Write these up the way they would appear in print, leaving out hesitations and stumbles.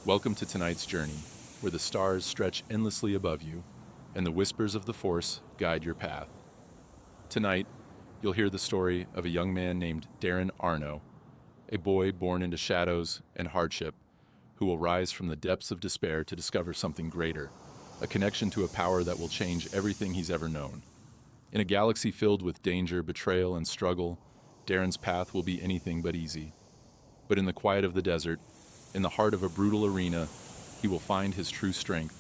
Welcome to tonight's journey, where the stars stretch endlessly above you, and the whispers of the Force guide your path. Tonight, you'll hear the story of a young man named Daryn Arno, a boy born into shadows and hardship, who will rise from the depths of despair to discover something greater, a connection to a power that will change everything he's ever known. In a galaxy filled with danger, betrayal, and struggle, Daryn's path will be anything but easy. But in the quiet of the desert, in the heart of a brutal arena, he will find his true strength.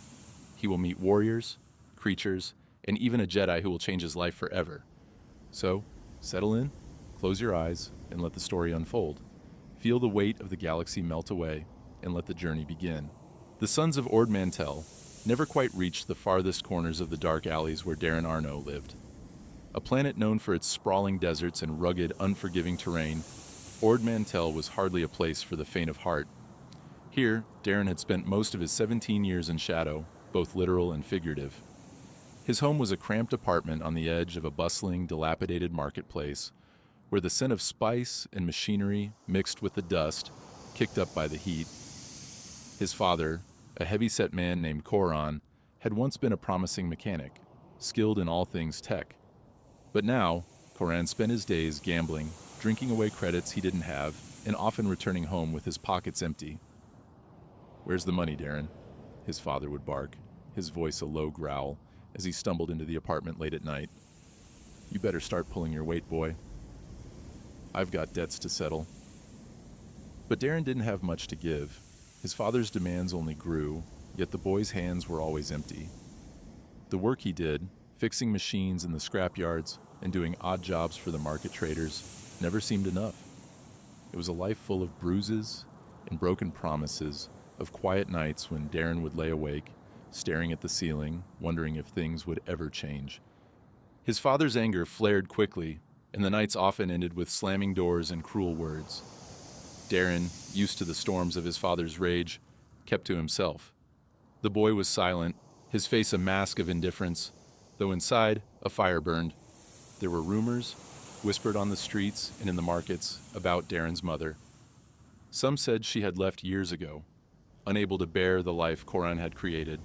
He will meet warriors, creatures, and even a Jedi who will change his life forever. So, settle in, close your eyes, and let the story unfold. Feel the weight of the galaxy melt away, and let the journey begin. The sons of Ord Mantell never quite reached the farthest corners of the dark alleys where Daryn Arno lived. A planet known for its sprawling deserts and rugged, unforgiving terrain, Ord Mantell was hardly a place for the faint of heart. Here, Daryn had spent most of his 17 years in shadow, both literal and figurative. His home was a cramped apartment on the edge of a bustling, dilapidated marketplace, where the scent of spice and machinery mixed with the dust, kicked up by the heat. His father, a heavy-set man named Koran, had once been a promising mechanic, skilled in all things tech. But now, Koran spent his days gambling, drinking away credits he didn't have, and often returning home with his pockets empty. "Where's the money, Daryn?" his father would bark, his voice a low growl, as he stumbled into the apartment late at night. "You better start pulling your weight, boy. I've got debts to settle." But Daryn didn't have much to give. His father's demands only grew, yet the boy's hands were always empty. The work he did, fixing machines in the scrapyards and doing odd jobs for the market traders, never seemed enough. It was a life full of bruises and broken promises, of quiet nights when Daryn would lay awake, staring at the ceiling, wondering if things would ever change. His father's anger flared quickly, and the nights often ended with slamming doors and cruel words. Daryn, used to the storms of his father's rage, kept to himself. The boy was silent, his face a mask of indifference, though inside a fire burned. There were rumors, whispered on the streets and in the markets, about Daryn's mother. Some said she had left years ago, unable to bear the life Koran had created.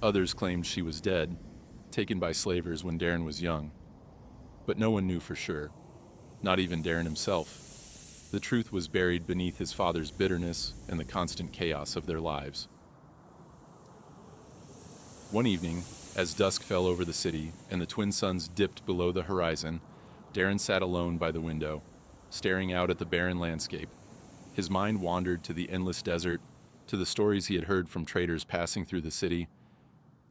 Others claimed she was dead, taken by slavers when Daryn was young. But no one knew for sure, not even Daryn himself. The truth was buried beneath his father's bitterness and the constant chaos of their lives. One evening, as dusk fell over the city and the twin suns dipped below the horizon, Daryn sat alone by the window, staring out at the barren landscape. His mind wandered to the endless desert, to the stories he had heard from traders passing through the city.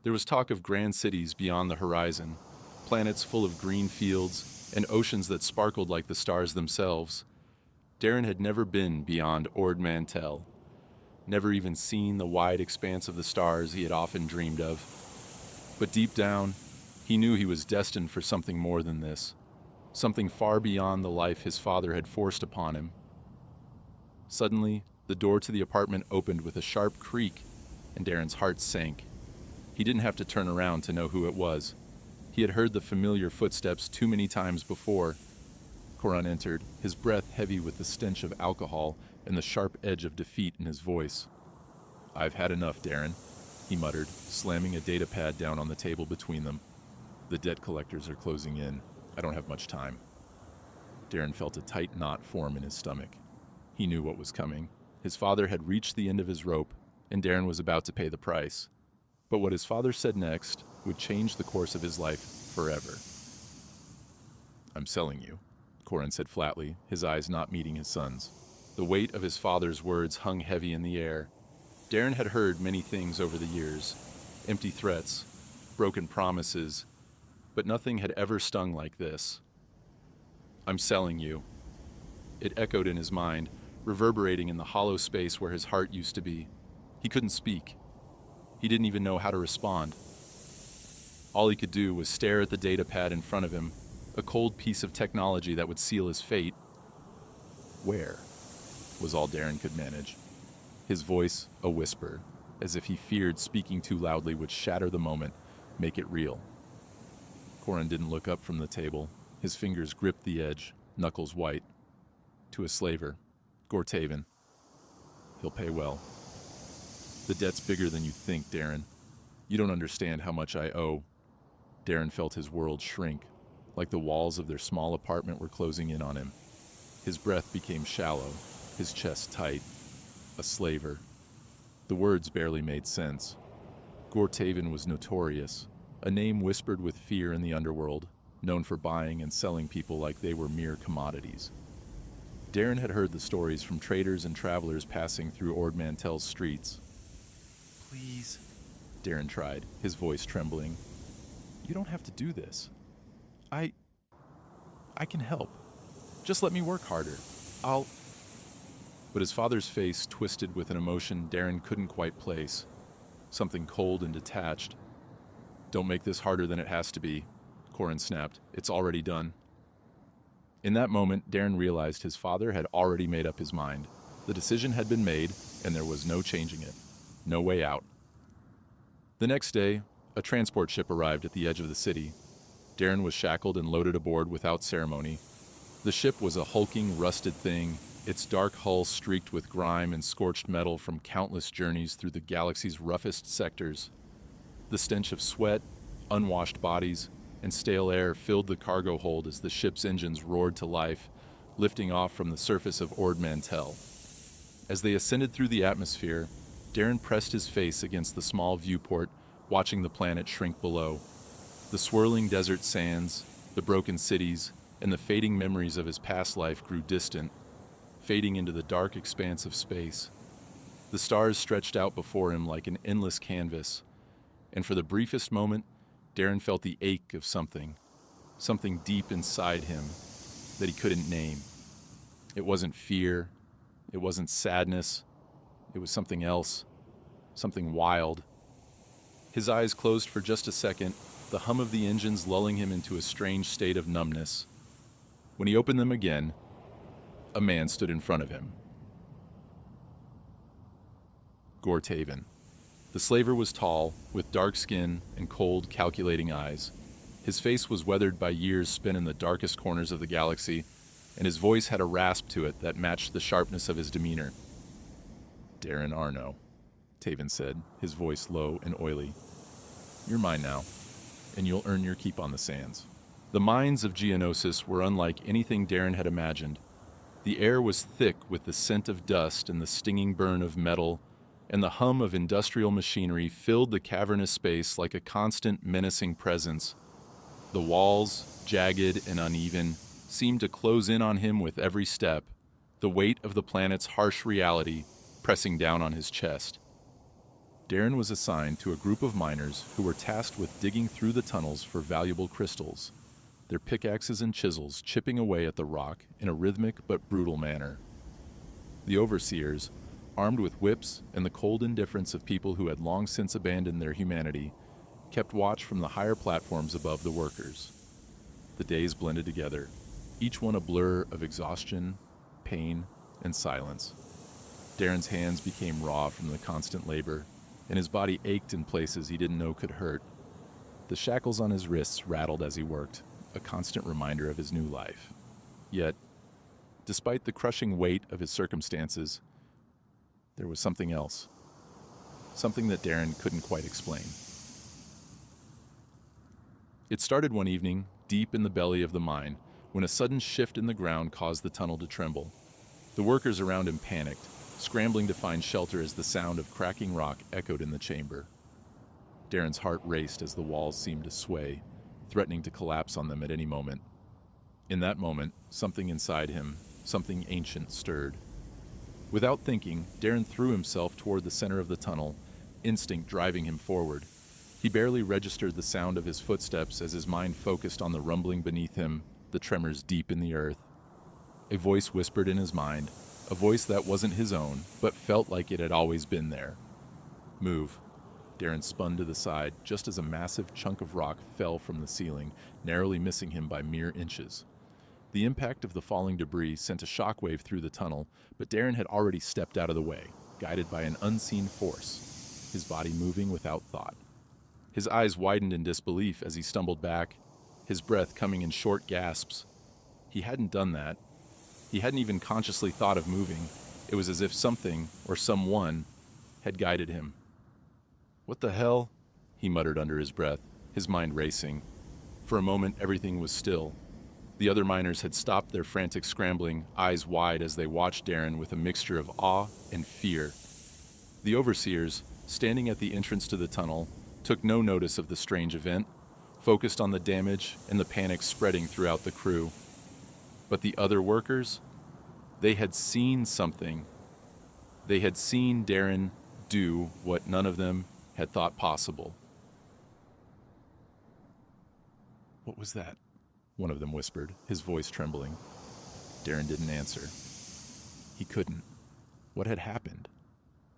There was talk of grand cities beyond the horizon, planets full of green fields, and oceans that sparkled like the stars themselves. Daryn had never been beyond Ord Mantell, never even seen the wide expanse of the stars he had often dreamed of. But deep down, he knew he was destined for something more than this, something far beyond the life his father had forced upon him. Suddenly, the door to the apartment opened with a sharp creak, and Daryn's heart sank. He didn't have to turn around to know who it was. He had heard the familiar footsteps too many times before. Koran entered, his breath heavy with the stench of alcohol and the sharp edge of defeat in his voice. "I've had enough, Daryn," he muttered, slamming a data pad down on the table between them. "The debt collectors are closing in. I don't have much time." Daryn felt a tight knot form in his stomach. He knew what was coming. His father had reached the end of his rope, and Daryn was about to pay the price. But what his father said next would change the course of his life forever. "I'm selling you," Koran said flatly, his eyes not meeting his son's. The weight of his father's words hung heavy in the air. Daryn had heard many things over the years, empty threats, broken promises, but nothing had ever stung like this. "I'm selling you." It echoed in his mind, reverberating in the hollow space where his heart used to be. He couldn't speak. He didn't even know how to respond. All he could do was stare at the data pad in front of him, a cold piece of technology that would seal his fate. "Where?" was all Daryn could manage. His voice a whisper, as if he feared speaking too loudly would shatter the moment, make it real. Koran didn't look up from the table. His fingers gripped the edge, knuckles white. "To a slaver, Gortaven. He'll pay well." The debt's bigger than you think, Daryn. You don't understand how much I owe. Daryn felt his world shrink, like the walls of their small apartment were closing in on him. His breath became shallow, his chest tight. A slaver. The words barely made sense. Gortaven was notorious, a name whispered with fear in the underworld, known for buying and selling people like they were mere commodities. Daryn had heard the stories from traders and travelers passing through Ord Mantell's streets. "Please," Daryn tried, his voice trembling. "You don't have to do this. I can help. Just let me work harder. I'll..." But his father's face twisted with an emotion Daryn couldn't quite place. Something cold and detached. "Don't make this harder than it has to be," Corin snapped. "It's already done." In that moment, Daryn realized his father had already made up his mind. The decision had been made, and there was no changing it. No way out. The next day, a transport ship arrived at the edge of the city. Daryn was shackled and loaded aboard without ceremony. The ship was a hulking, rusted thing, its dark hull streaked with grime and scorched metal from countless journeys through the galaxy's roughest sectors. The stench of sweat, unwashed bodies, and stale air filled the cargo hold as the ship's engines roared to life, lifting off from the surface of Ord Mantell. As they ascended through the atmosphere, Daryn pressed his face against the small viewport, watching the planet shrink below. The swirling desert sands, the broken cities, and the fading memories of his past life grew distant, fading into the dark expanse of space. The stars stretched out before him like an endless canvas, and for the briefest moment, Daryn felt the ache of something deep inside him that he couldn't name. It wasn't fear, it wasn't sadness, it was something else, something wild. His eyes closed for just a second, the hum of the engines lulling him into a strange state of numbness. When he opened them again, a man stood in front of him. Gortaven. The slaver was tall, with dark skin and cold, calculating eyes. His face was weathered by years spent in the darkest corners of the galaxy, and his voice had a rasp to it that matched the sharpness of his demeanor. "Daryn Arno," Taven said, his voice low and oily. "You're mine now, and you'll earn your keep on the sands." The mines of Geonosis were unlike anything Daryn had imagined. The air was thick with the scent of dust and the stinging burn of metal, and the hum of industrial machinery filled the cavernous space like a constant, menacing presence. The walls, jagged and uneven, seemed to close in on him with every step, the weight of the planet's harsh reality pressing down on his chest. Daryn was assigned to a group of miners who were tasked with digging through the tunnels for valuable crystals, their pickaxes and chisels chipping away at the rock in a rhythmic but brutal manner. The overseers, armed with whips and the cold indifference of people who had long since abandoned their humanity, kept watch from the higher platforms above the workers. The days blended together, each one a blur of exhaustion, pain, and silence. Daryn's hands became raw from the constant labor, and his body ached in places he didn't know could hurt. The shackles on his wrists rattled as he worked, a constant reminder of his new life. Yet, despite the crushing weight of his circumstances, there was something else. Something that Daryn couldn't quite explain. It started one evening, deep in the belly of the mine, when a sudden shift in the ground caused the tunnel to tremble. The workers around him panicked, scrambling to find shelter as the sound of cracking rock echoed in the chamber. Daryn's heart raced as the walls seemed to sway, threatening to collapse on them at any moment. In that moment, something inside him, something ancient, stirred. Without thinking, Daryn threw himself toward the center of the tunnel, instinct driving him forward. He barely registered the sound of his footsteps as his mind focused on the rumbling beneath him, the tremors deep in the earth. A voice whispered in his mind, a voice that wasn't his own, but felt like it had always been there. "Move." Daryn spun to the side just as a massive chunk of rock fell from the ceiling, narrowly missing him by mere inches. The impact of the falling debris sent a shockwave through the tunnel, but Daryn had already stepped out of the way, guided by an unseen force, his body moving without thought. His eyes widened in disbelief as he stumbled back, his breath coming in short gasps. He hadn't done that. He hadn't even consciously thought of moving. It was as if something, or someone, had guided him. "What the hell?" he muttered under his breath, his mind racing. For a moment, everything was still. The other miners had stopped their frantic scrambling, eyes wide as they watched Daryn with a mixture of awe and fear. The overseers, standing at the entrance to the tunnel, took no notice of the strange event, focused on the damage and the panic spreading throughout the crew. But the other workers? They had seen something. They had seen Daryn do what none of them had thought possible. "What was that?" one of them whispered, his voice trembling. Daryn didn't answer. He couldn't. What had happened?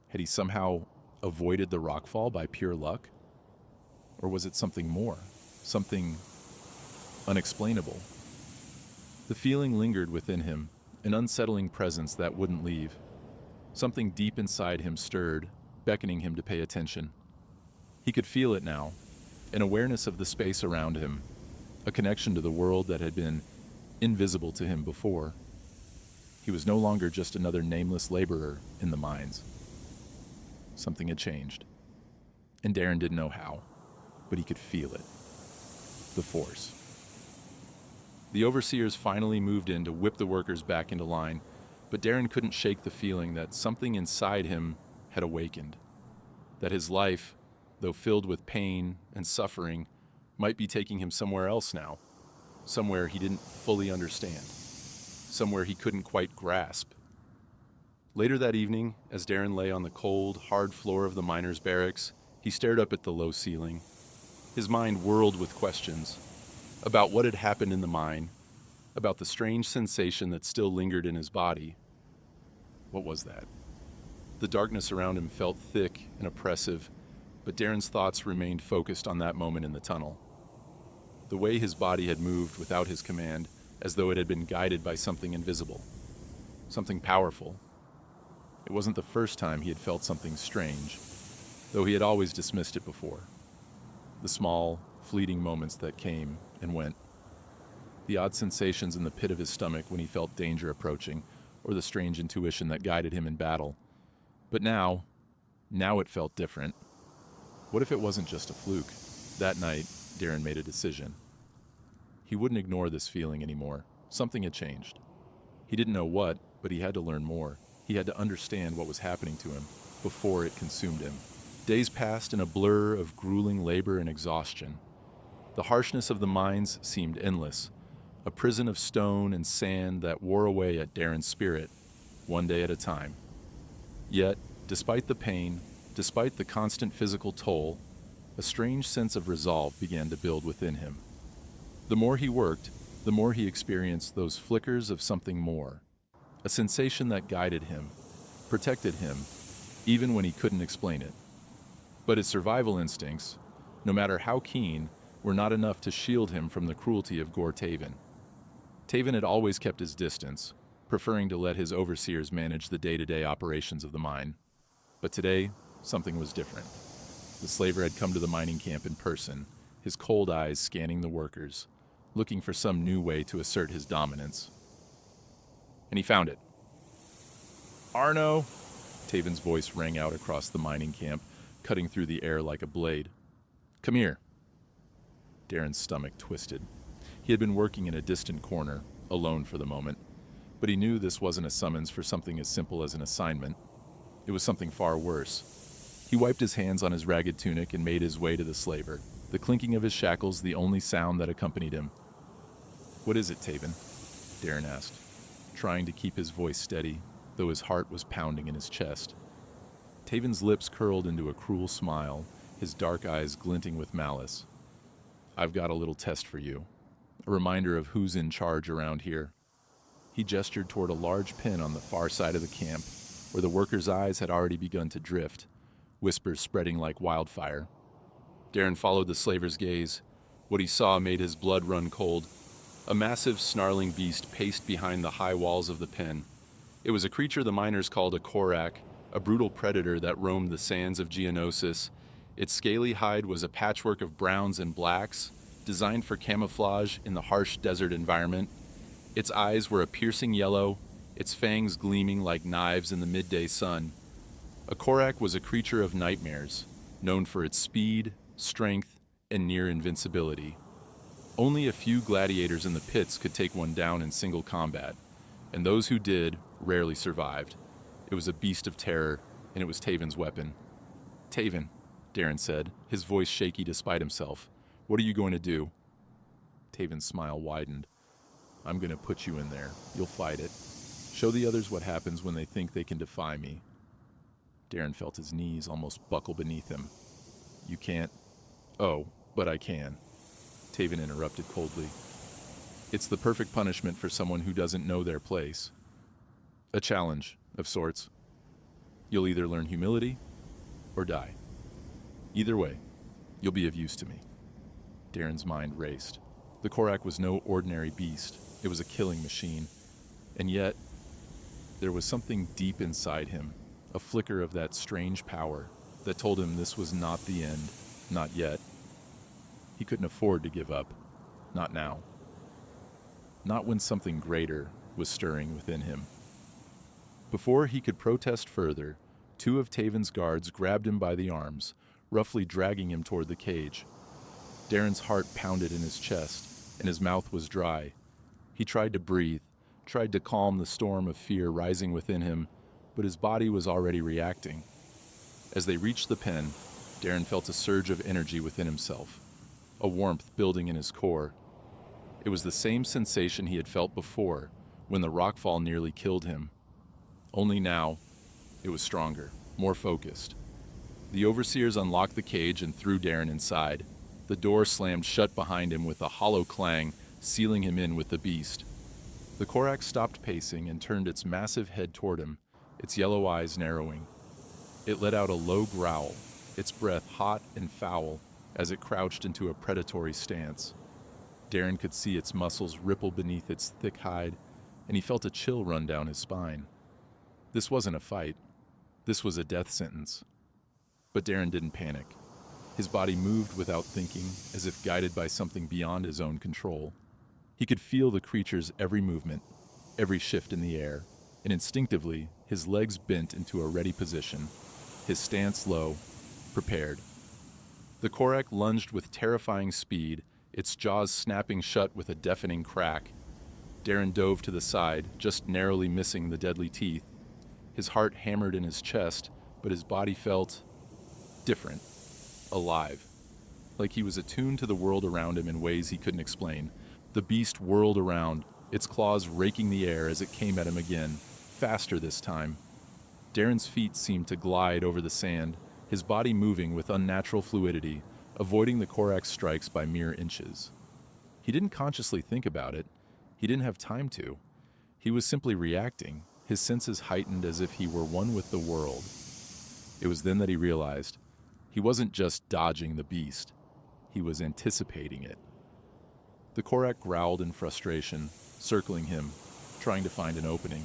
Had he somehow avoided the rockfall by pure luck? Or was it something more? Something unexplainable? The feeling lingered within him, an unsettling presence that wouldn't leave. Something deep inside him stirred, beckoning him to pay attention. He could feel it now, an awareness of the space around him, a connection to the world that had been invisible to him before. He was no longer just another nameless laborer in the mines. Something had changed, and Daryn didn't know how, but he could feel it. The Force. The overseers finally moved in to whip the workers back into line, but Daryn couldn't shake the feeling that something inside him had awakened, that his life, though filled with pain and suffering, might be taking him somewhere else now, somewhere he didn't fully understand, somewhere he couldn't quite grasp. Later that evening, as Daryn lay on the cold, hard floor of the miners' barracks, he stared up at the low ceiling. His mind whirled with questions about what had happened in the mine, about the strange sensation that still lingered in his body. What was that? The darkness around him felt thick and oppressive, but Daryn's thoughts remained focused on that moment in the tunnel. The way his body had moved without his command, as though it had been guided by something invisible, something powerful. It wasn't the first time he had felt something strange, though he had always dismissed it before. The small, fleeting moments that came and went. The odd sensations in the pit of his stomach when he felt danger approaching, or the strange intuition that guided him in battle. But now it felt different. What if it wasn't just a fluke? That night, Daryn made a decision. He wouldn't ignore this feeling anymore. Something had changed. He didn't know what, but he had to learn more. He had to understand what was happening to him before it consumed him. Days passed in a blur of grueling labor and exhaustion. The harshness of the mines seemed endless, a prison of stone and sand that wore away at Daryn's spirit, one day at a time. Yet, despite the pain, despite the constant physical toll, a strange sense of resolve began to build within him. The more he worked, the more he experienced those flickers of something more, a sensation that guided him, protected him, even when he couldn't explain it. But his survival instincts, no matter how keen, were not enough to shield him from the cruelty of Gore Taven. Taven had always kept his distance, preferring to let his overseers manage the day-to-day operations of the mine. But today, something was different. The slaver had come to the mining camp in person, his cold eyes scanning the workers, looking for some new way to assert his dominance. And he found it. "Arno!" Taven's voice rang out across the mining camp, cutting through the air like a blade. "Come here." Daryn's stomach twisted. He had been working in a distant corner, alone for the moment, but he knew this wasn't a summons for something as simple as an assignment. It was something far worse. He wiped his hands on his ragged tunic and made his way to the slaver, the clinking of his shackles the only sound that accompanied him. "What is it, Taven?" Daryn asked, trying to keep his voice steady, though his heart was pounding in his chest. Taven's lips curled into a cruel smile, his dark eyes glinting with malice. "I've got a little test for you, a reminder of who's in charge around here." He gestured toward a large pin on the far side of the camp, where the workers' eyes had already begun to drift, whispers spreading like wildfire. Daryn followed the slaver's gaze. What he saw made his blood run cold. A massive, snarling beast paced behind the high walls of the pen. It was a creature the miners called a korak, a brutal predator that roamed the sands of Geonosis. Its scaly hide was a patchwork of browns and blacks, designed for camouflage in the harsh desert environment. Its eyes were a piercing yellow, its fangs gleaming like knives in the midday sun. A korak was a creature of nightmares known for its speed, strength, and near invincibility. Only a few gladiators in the pits could take one down in single combat, and those who did rarely survived. It was a beast of terror, and it was Taven's weapon. "Taven," Daryn said, his voice shaky despite himself. "What are you going to do?" Taven's smile widened. "I'm going to put you in there. You'll fight it. Show the others what happens when they think they can defy me." Daryn felt his knees almost buckle beneath him. "You can't." "Oh, but I can," Taven interrupted coldly. "It's the perfect punishment for someone who doesn't know their place. A challenge, of sorts. You'll either learn humility or die. Either way, you'll be of use to me." Daryn's mind raced. The Korak was no ordinary beast. It was a killing machine. And yet, there was something deep inside him, a flicker of that strange power that told him this was not the end, not yet. He couldn't afford to give up. Not now. Not when something greater was stirring within him. Before he could protest further, two of Taven's guards grabbed him by the arms, roughly dragging him toward the cage. Daryn's heart pounded in his chest, and his mouth was dry. He tried to breathe, tried to calm the storm of fear rising within him, but his body was already reacting. As they reached the pen, Daryn felt a surge of energy within himself, a warmth building in his core. It was the same sensation he had felt before, when the rockfall nearly killed him. Only now, it was stronger, more focused. The overseers unlocked the cage and threw Daryn inside. The door slammed shut behind him with a hollow clang, sealing him in with the beast. The Korak stopped pacing and turned its massive head toward him, its yellow eyes narrowing. It let out a low growl, its breath hot and foul as it crouched into a predatory stance. Daryn could see its muscles ripple beneath its thick hide, and he felt a chill run down his spine. This wasn't a fight. This was a death sentence. But Daryn didn't panic. His body moved without thinking, as if guided by something beyond his own control. He could feel the creature's every movement, every shift in the air, and instinctively, his legs bent into a ready position, his stance low, prepared. The Korak lunged with terrifying speed, its jaws snapping shut with a deafening crack. Daryn dove to the side, just narrowly missing the deadly teeth. His heart hammered in his chest, but his body felt different, alive, like he was attuned to the world around him in ways he couldn't explain. The beast whirled around, its claws raking the air as it came at him again, faster this time. Daryn's feet seemed to glide over the sand, his body moving with unnatural fluidity, avoiding the Korak's strikes by mere inches. He didn't consciously think about it. He didn't have time to. He was simply reacting, his senses heightened as if he were one with the world. It was then that he realized he wasn't just dodging the beast. He was anticipating it. The Korak growled in frustration, circling him, trying to find an opening.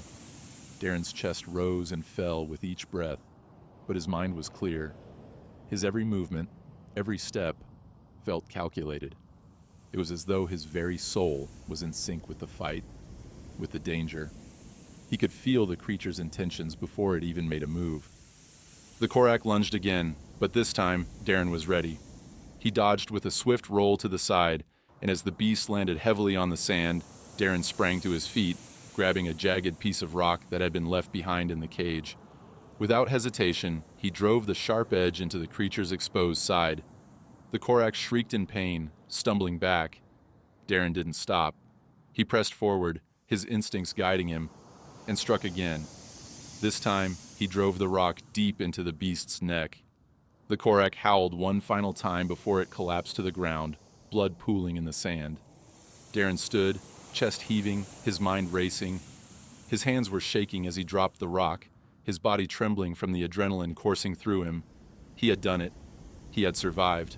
Daryn's chest rose and fell with each breath, but his mind was clear. His every movement, every step, felt calculated. It was as though his very soul was in sync with the fight, with the danger. He could feel the creature's intentions before it even made a move. The Korak lunged again, but this time, Daryn was ready. He dodged with a swift roll to the side, and as the beast landed heavily on the sand, Daryn sprang to his feet, grabbing a jagged piece of rock that had been left behind in the cage. Without hesitation, he drove the sharp edge into the creature's exposed side. The Korak shrieked in pain, stumbling back. Daryn didn't stop. He pressed forward, his instincts guiding him, and struck again. This time, he drove the rock deep into the beast's neck. The Korak howled one final time before it collapsed to the ground, blood pooling in the sand. Daryn stood, chest heaving, his mind racing. His hands were shaking as he dropped the rock, his body trembling from the adrenaline coursing through him. He had done it. He had survived.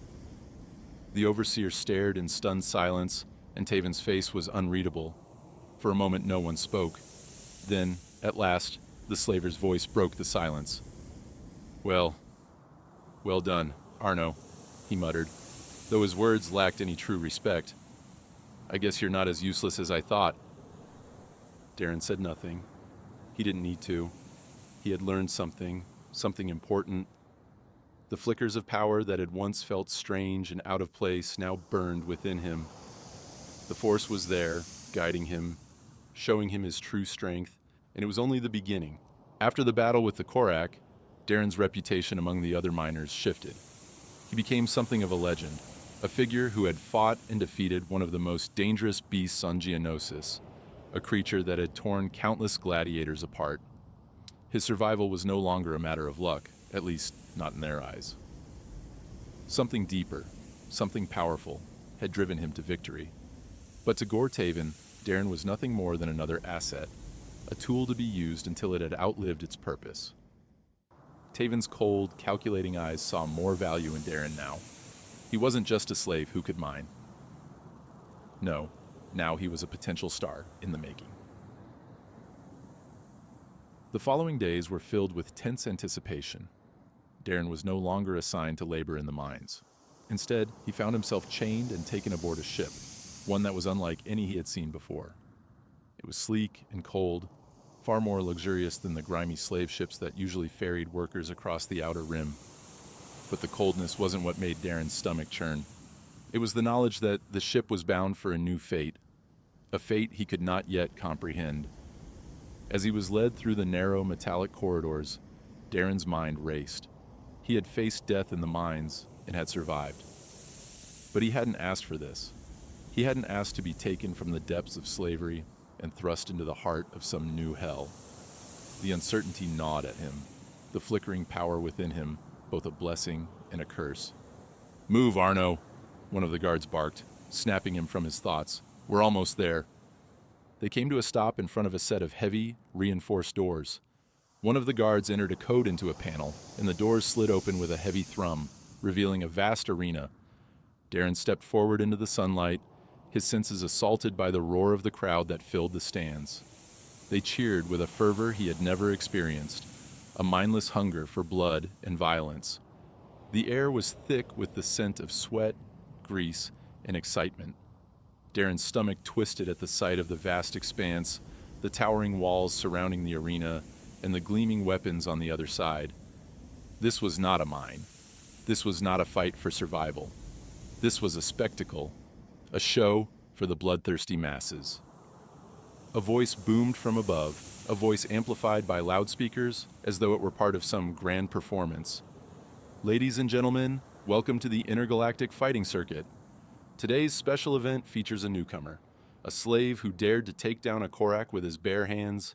The overseer stared in stunned silence, and Taven's face was unreadable. For a moment, no one spoke. Then, at last, the slaver's voice broke the silence. Well done, Arno," he muttered, though his words lacked any true respect. "I guess you're not as useless as I thought." Daryn said nothing. He didn't need to. He had learned something important. The flickers of power that had once felt strange and out of place now burned within him. The Force was there, guiding him, showing him his true strength, and it was only the beginning. After the battle with the Korak, Daryn's reputation among the other miners shifted. He became something of a legend, a figure who had fought and defeated one of the most dangerous beasts on Geonosis, a creature that had torn countless gladiators apart. His survival was no longer a matter of luck, at least not in their eyes. Something deeper, something powerful, had driven him to victory. But to Gore Taven, Daryn was nothing more than another asset, a tool to be used until it had outlived its purpose. Taven's cold, calculating eyes saw more value in Daryn now. He wasn't just a slave who could mine. No, now he was a potential star in the making. The following days were filled with tense anticipation. Daryn was no longer assigned to labor in the mines. Instead, he found himself chained and taken aboard a ship, one that was unlike any he had seen before. It was sleek and cold, far more luxurious than the grimy slave ships that usually ferried workers across the outer rim. But the coldness wasn't what made Daryn's stomach churn. It was the knowledge that the ship was bound for a new fate, a fate he could not yet comprehend. As he was led through the narrow metallic corridors, Daryn's mind raced. He had faced death in the mines and had survived. But he hadn't asked for this. He hadn't asked to be taken from the depths of slavery and thrust into the heart of some new hell. The uncertainty gnawed at him, the flickering power within him, both a blessing and a curse. "Move, Arno," one of the guards barked, snapping him from his thoughts. "We're almost there." They came to a stop in front of a set of heavy, reinforced doors. One of the guards entered a code into a panel, and the doors slid open with a heavy thrum, revealing a vast arena. Daryn stepped forward into the sunlight, his senses assaulted by the roar of the crowd that filled the stands. They cheered with a fervor he had never experienced, a mindless hunger for blood and violence. The air was thick with the scent of sweat, grease, and excitement. Daryn's stomach twisted at the sight of the vast expanse, the towering walls surrounding the arena, and the gleaming weapons on the other side. This was not a mine. This was not a fight for survival. This was a spectacle, a show for the bloodthirsty masses. A voice boomed from above, a voice amplified by loudspeakers as though it were part of some grand performance. "Ladies and gentlemen, welcome to the Intergalactic Fighting Circuit. Today's special event features a newcomer, a slave who dared to take down a Korak with his bare hands,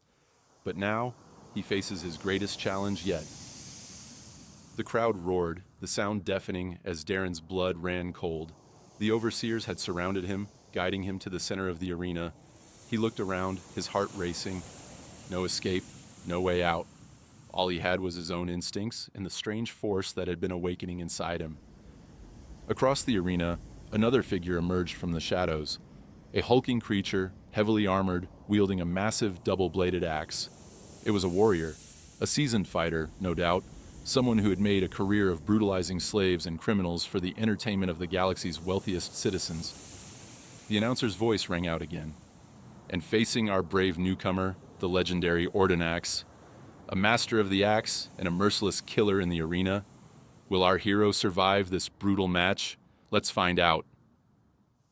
but now he faces his greatest challenge yet." The crowd roared, the sound deafening as Daryn's blood ran cold. The overseers had surrounded him, guiding him to the center of the arena. He looked around, his heart racing. No escape, no way out. All he had was his own instincts and the strange force that had been awakening inside him. Across the arena, another figure emerged from the shadows. A hulking creature, heavily armored, wielding a massive double-bladed axe. It was a warrior, a seasoned fighter, no doubt, someone who had made a career of brutalizing slaves and criminals for the entertainment of the galaxy's wealthiest citizens. The announcer's voice rang out again. "And facing our brave newcomer, the legendary Ordinax, a master of the axe and a merciless killer in the arena, will our hero survive this brutal match? Let's find out."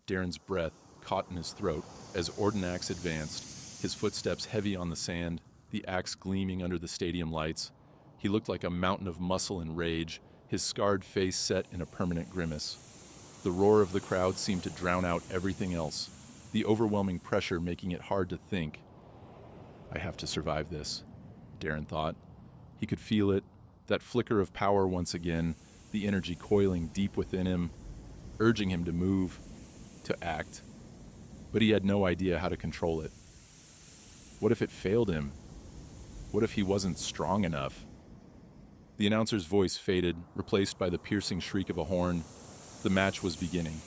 Daryn's breath caught in his throat as Ordinax advanced, his footsteps heavy on the sand, the axe gleaming under the stadium lights. He looked like a mountain of muscle and rage, his scarred face set in a permanent grimace. The roar of the crowd seemed to drown out everything else, the overwhelming pressure making it hard to think. "I have to survive this," Daryn thought. He could feel it, that flicker of power once again, the energy coiling deep within him, urging him to move, to act. But he had no idea how to control it. What if it failed him? What if he wasn't strong enough? The announcer's voice faded, replaced by the piercing shriek of a horn. The match was beginning.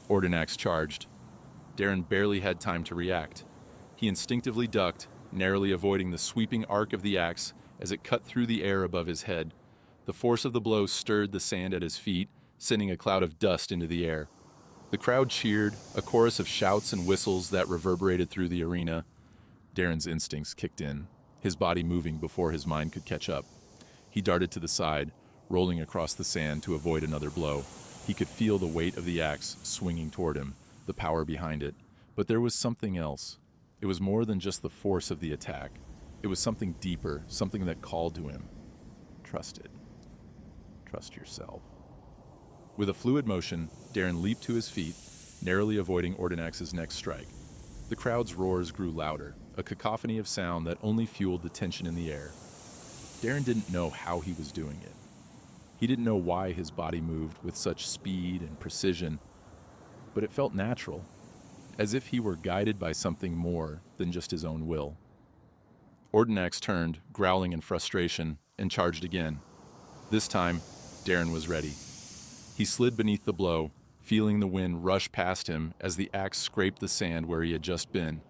Ordinax charged. Daryn barely had time to react. He instinctively ducked, narrowly avoiding the sweeping arc of the axe as it cut through the air above his head. The force of the blow stirred the sand at his feet, sending a cloud of dust into the air. The crowd cheered, a chorus of shouts and whistles that reverberated through the arena. Daryn's instincts kicked in, his body moving before his mind could catch up. He darted to the side, rolling across the sand to avoid another blow. He could feel the weight of the axe swinging toward him, the power behind it. But there was something else. It was more than just the force of the attack. It was something deeper, something that called to him. Trust it. Trust yourself. With a fluid motion, Daryn leaped to his feet, narrowly avoiding Ordonax's next strike. The crowd's roars grew louder, a cacophony of sound that only fueled the tension in the air. Daryn didn't know how he was doing it. He didn't know why his body moved with such speed and precision, but it felt natural, as if he were guided by something more than just his own will. Ordonax turned, growling in frustration, and charged again. This time, Daryn was ready. He slid beneath the blow, feeling the wind rush past him as the axe scraped the sand where he had just been.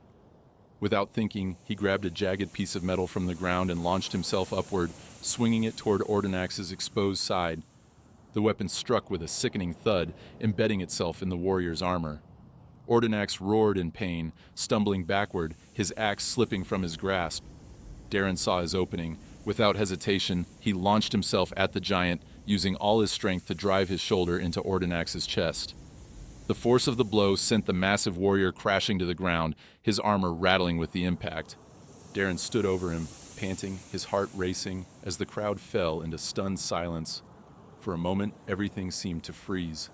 Without thinking, he grabbed a jagged piece of metal from the ground and launched himself upward, swinging it toward Ordonax's exposed side. The weapon struck with a sickening thud, embedding itself in the warrior's armor. Ordonax roared in pain, stumbling backward, his axe slipping from his grasp. Daryn saw his opening. Without hesitation, he launched himself at the giant, using all his strength to drive his shoulder into Ordonax's chest. The force of the blow sent the massive warrior crashing to the ground, his armor rattling with the impact. Daryn stood over him, panting, his heart racing, as the crowd fell into stunned silence. For a moment, everything seemed to freeze.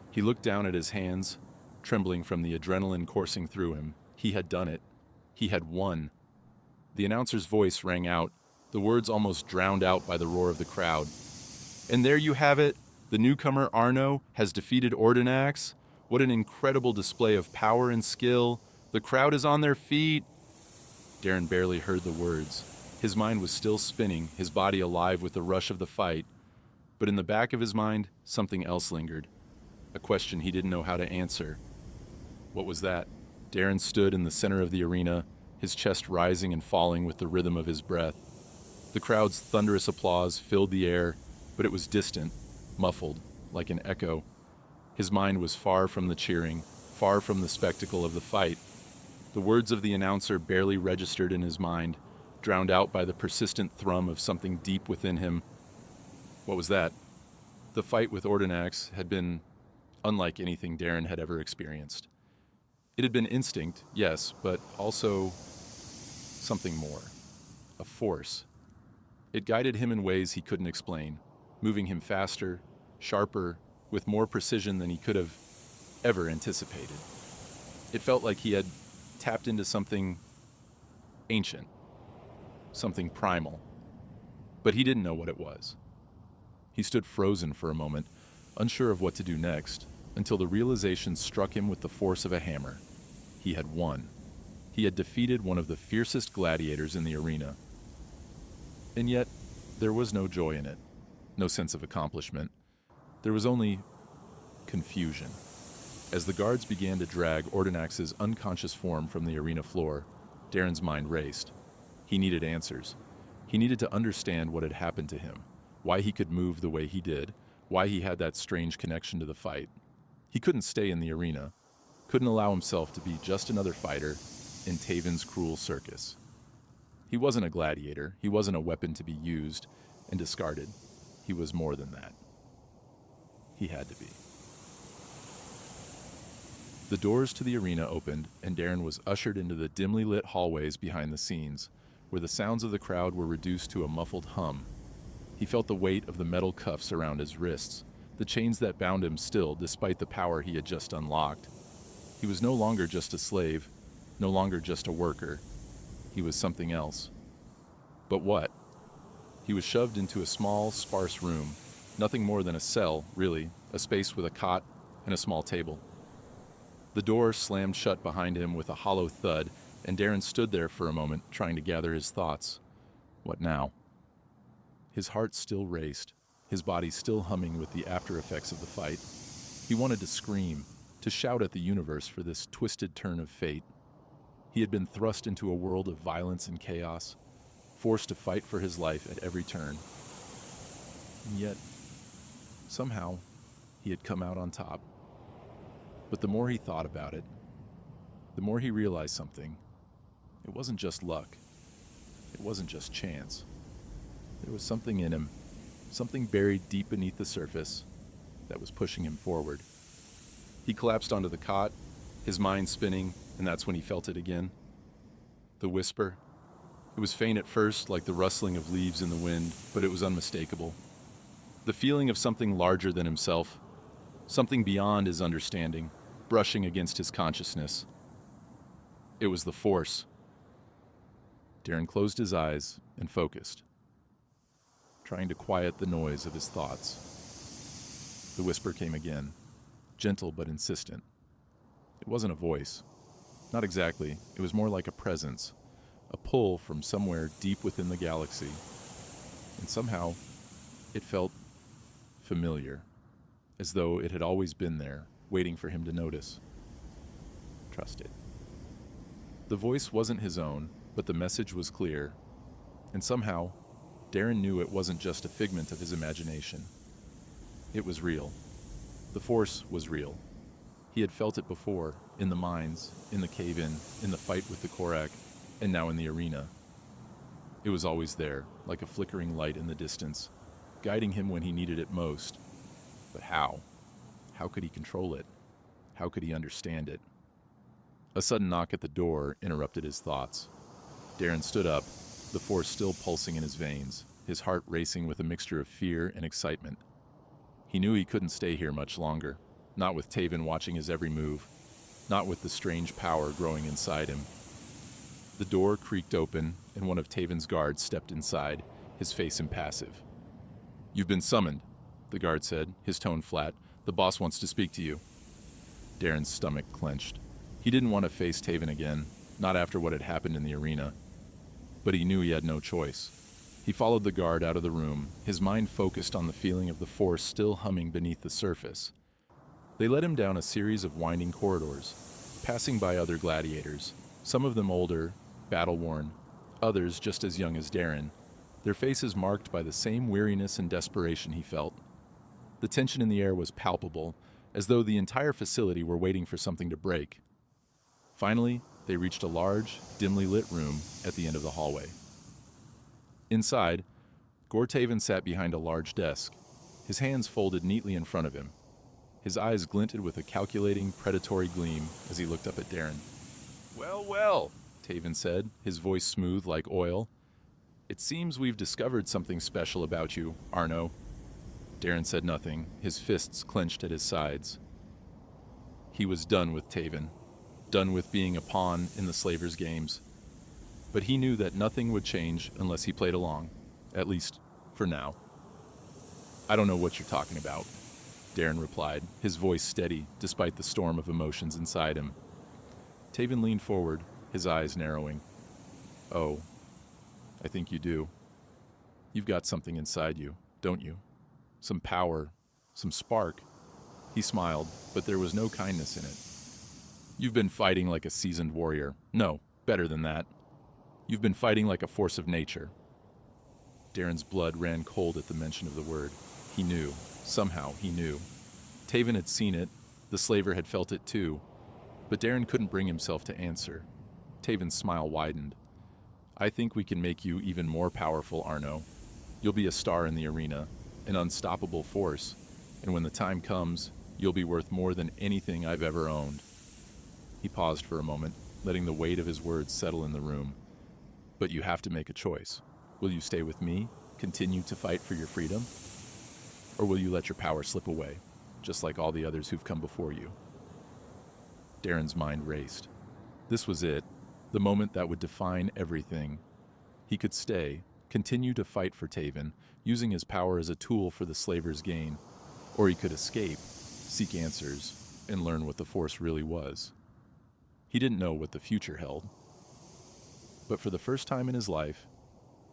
He looked down at his hands, trembling from the adrenaline coursing through him. He had done it. He had won. The announcer's voice rang out, the words almost drowned out by the roar of the crowd. And there you have it. The newcomer Arno has defeated Ordonax. What an incredible display of power and skill. The crowd is on their feet. Daryn barely heard the words. His mind was still spinning, his body alive with the rush of the fight. But in the back of his mind, something else lingered. A question he didn't know how to answer. What was that? Daryn stood in the center of the arena, his chest rising and falling with the rhythm of his breath. The crowd's thunderous applause filled the air, but it was distant, muffled, like an echo. His mind was far from the cheering, far from the spectacle of the fight. The words of the announcer barely registered in his mind, drowned out by the persistent thrum of something deep within him. What was that? The fight with Ordonax had been unlike anything Daryn had ever experienced. It had been instinct, yes, but also something more. A force. It guided him in ways he couldn't explain, moving him faster, sharper, with more precision than he could have ever anticipated. It felt like he had tapped into something ancient, something primal, but he didn't know what it was. He stood frozen for a moment, unsure of what to do next, until the realization struck him with the force of a hammer. He had won. He had defeated one of the fiercest gladiators in the arena. And yet, there was no joy in it, no sense of accomplishment. There was only confusion. As the guards began to drag Ordonax's unconscious form from the arena floor, Daryn's mind raced. He needed answers. He needed to understand what had happened to him, why he could move the way he did, why he had that strange connection to the fight. He couldn't stay in the arena, couldn't allow himself to be just another fighter in Taven's cruel circus. He wasn't a gladiator. He wasn't a weapon to be used and discarded. He was more than that. He had to be. The doors to the arena opened, and Daryn was ushered into the dimly lit hallways behind the scenes, where the sounds of the crowd were reduced to a muffled hum. He felt the weight of the metal cuffs around his wrists, the chains that bound him still despite the power he had just unlocked. He was no longer just a slave, no longer just a worker. He was something else. But what? He was shoved into a small, sparse room, nothing more than a cell, really, a space with a cot and a small table. The door slammed shut behind him with a hollow thud, and Daryn stood there for a moment, trying to gather his thoughts. What now? His heart still raced, his body still humming with the after effects of the fight. He wanted to scream, to shout at the universe for this twisted turn of fate. He had been thrust into a world of violence and chaos, forced to fight for his life at every turn. And yet, somehow, he had come out on top. But the more he thought about it, the more he realized something. It wasn't just luck. It wasn't just chance. There was something in him, something buried deep beneath the surface that was pushing him forward. He collapsed onto the cot, his mind spinning, and that's when he felt it again. The whisper. It was faint at first, like the rustling of leaves in the wind, but it was unmistakable. The feeling of something larger than himself, something beyond his understanding, brushing against his consciousness. It was the Force. Daryn closed his eyes and focused, trying to quiet the noise of his thoughts. The whisper came again, gentle but insistent. It wasn't a voice. Not exactly. It was more like a presence, a pull from somewhere deep within the galaxy. And somehow, it felt familiar, as though it had always been there, waiting for him to notice. Trust it. The voice wasn't his own, but the message was clear. And somehow, Daryn knew it wasn't just a figment of his imagination. It was real. The Force was real. He had felt it before, in the mines, in the cave-in, in the fight with the Korak, and now in the arena. It was always there, like a flickering light in the distance, guiding him when he needed it most. But how? How could he control it? How could he understand it? A sudden knock at the door interrupted his thoughts. Daryn stood up, the Force still pulsing in his veins, his heart racing with a mixture of fear and excitement. He knew he couldn't stay here much longer, not with Taven watching his every move, not with the strange power growing inside him. The door creaked open, and one of Taven's guards stepped inside, his face impassive. "You've been summoned," the guard said, his tone flat. "The boss wants to speak to you." Daryn's stomach clenched. He didn't want to face Taven again, not after what had happened in the arena. But he knew he had no choice. He followed the guard out of the room, his mind focused on the feeling of the Force still humming beneath the surface. They led him down a series of winding corridors, passing by other gladiators, some of them older, battle-worn, others just as young as Daryn, their faces marked by the same weariness and desperation he felt. The tension in the air was palpable, as though the entire facility were waiting for something to break. Finally, they reached a large, dimly lit room at the end of the hallway. Inside, Taven sat behind a large desk, his hands folded neatly in front of him. His eyes glinted with a calculating, predatory gleam as he looked up at Daryn. "Well, well," Taven said, his voice smooth like oil. "It seems we've discovered something special about you, Arno." Daryn said nothing, his fists clenched at his sides. He was done with Taven, done with being a pawn in the slavers' games. But he knew that nothing would change unless he played along, at least for now. "I don't know what you're talking about," Daryn replied, his voice steady despite the storm of emotions inside him. Taven leaned forward, his eyes narrowing. "Oh, I think you do. You've got something inside you, don't you? Some power, some spark." He smiled, but there was no kindness in it. "You've been fighting like a seasoned warrior. No, better than that. You've been fighting like a force of nature." Daryn's blood ran cold at the mention of the word. He knew. Somehow he knew. Taven had seen it. The slaver had felt it too. But Daryn couldn't bring himself to answer. Taven's smile widened. "I think we can make you even more powerful, Arno. You'll be a star in the arena, an unstoppable force, and when the time comes, you'll be worth more than anything I've ever owned." He paused for a moment, letting the weight of his words settle in the room. "But you have to make a choice. Will you stay with me, continue to fight for your freedom? Or will you let your power slip away, just like all the others who've come before you?" Daryn's mind raced. This was it, the moment that would define everything. He could stay, continue to fight for Taven, using his power as a tool for the slaver's gain. Or he could escape, seek answers, and learn what the Force really was. He didn't know what the future held. But for the first time in his life,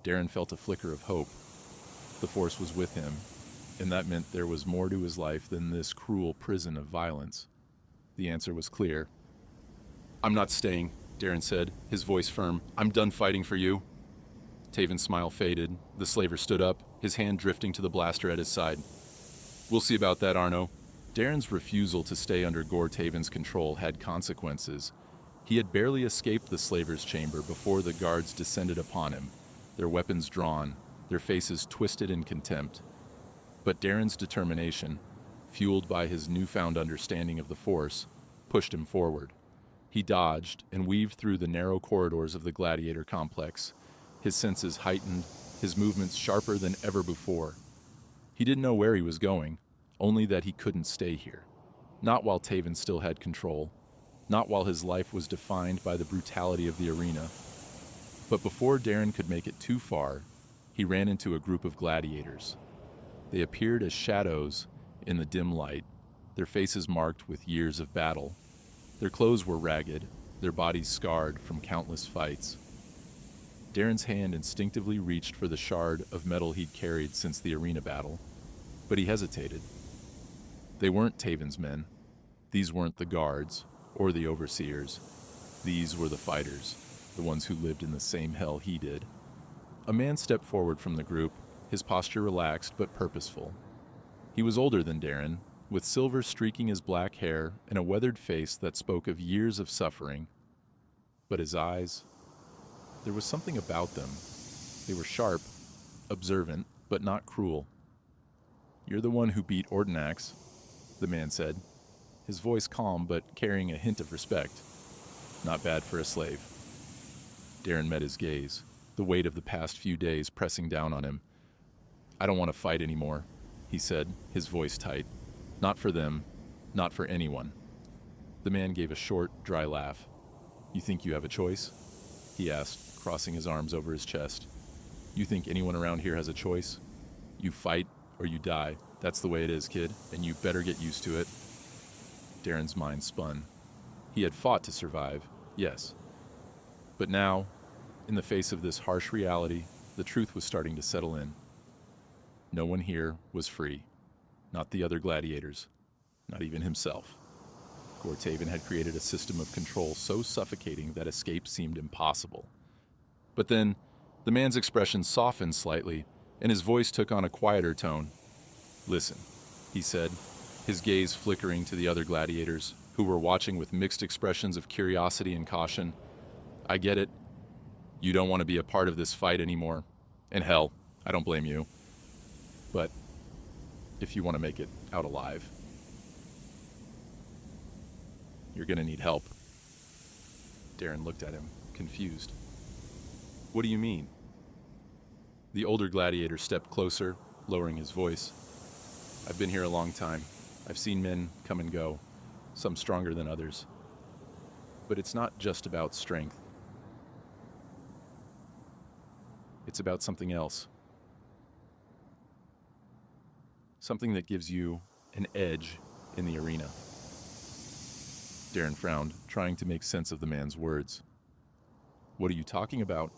Daryn felt a flicker of hope. The Force was with him, and that meant there was more to his life than this cruel prison of violence. The answer was clear. "I'm not staying," Daryn said, his voice firm. "I'm done fighting for you." Taven's smile faded. The slaver stood up, his hand drifting to the blaster at his side. "We'll see about that, Arno." Daryn's refusal to stay under Taven's control had consequences. He had barely escaped the slaver's chamber before the guards descended upon him, their weapons drawn, their faces twisted in contempt. But Daryn's determination, fueled by his newfound understanding of the Force, pushed him forward. He dodged and weaved through the narrow corridors of the gladiator complex, his senses heightened, his movements sharper than ever before. He didn't know where he was going, only that he couldn't stay here. Not while Taven still had control, not while his life was defined by the brutality of the arena. But before Daryn could make it too far, he ran into a group of gladiators. They appeared as shadows in the dim light, their faces marked with years of battle. Their clothes were ragged, their bodies scarred from countless fights. Daryn's hand instinctively reached for the shard of metal he'd carried since the arena battle, but he hesitated. They weren't Taven's men. These weren't the guards or the overseers. These were the fighters, the ones who lived in the same hell he did. A man stepped forward from the group, his posture relaxed but purposeful. He was older than Daryn, with silver streaking his black hair and a weathered face that spoke of years of suffering. But his eyes, there was something about them. They were sharp, observant, but not cruel. "You're the one who beat Ordinax," the man said, his voice calm but carrying a hint of respect. Not bad for a slave. Daryn met his gaze, the weight of the past few days pressing down on him. "I don't want to fight anymore," he said, his voice tight. "Not for them, not for anyone." The man gave a short, dry laugh. "You think you have a choice?" he asked, crossing his arms over his chest. "You think anyone around here has a choice? You fight or you die. That's the way it is, kid, and you better get used to it." Daryn's mind spun. He had fought to survive, yes. But now, in the face of this harsh reality, the truth was starting to settle in. No one here was free. Not the other gladiators. Not even himself. Taven had created a system of control so suffocating that escape seemed impossible. But then, the man's expression softened slightly, and his voice took on a quieter tone. "Listen," he said, his gaze flickering to the other gladiators, who were watching with mixed expressions of curiosity and caution. "I get it. You don't want to be a part of this fight anymore. And hell, I don't blame you. But if you want to make it out alive, you're going to need help." Daryn looked at him, confused. "What do you mean?" The older gladiator stepped closer, lowering his voice. "I've been here a long time. I've seen men come and go, some stronger than others. But it's not just about strength. It's about something else. Something that gives you an edge in the arena." Daryn frowned, trying to make sense of the man's words. "What are you talking about?"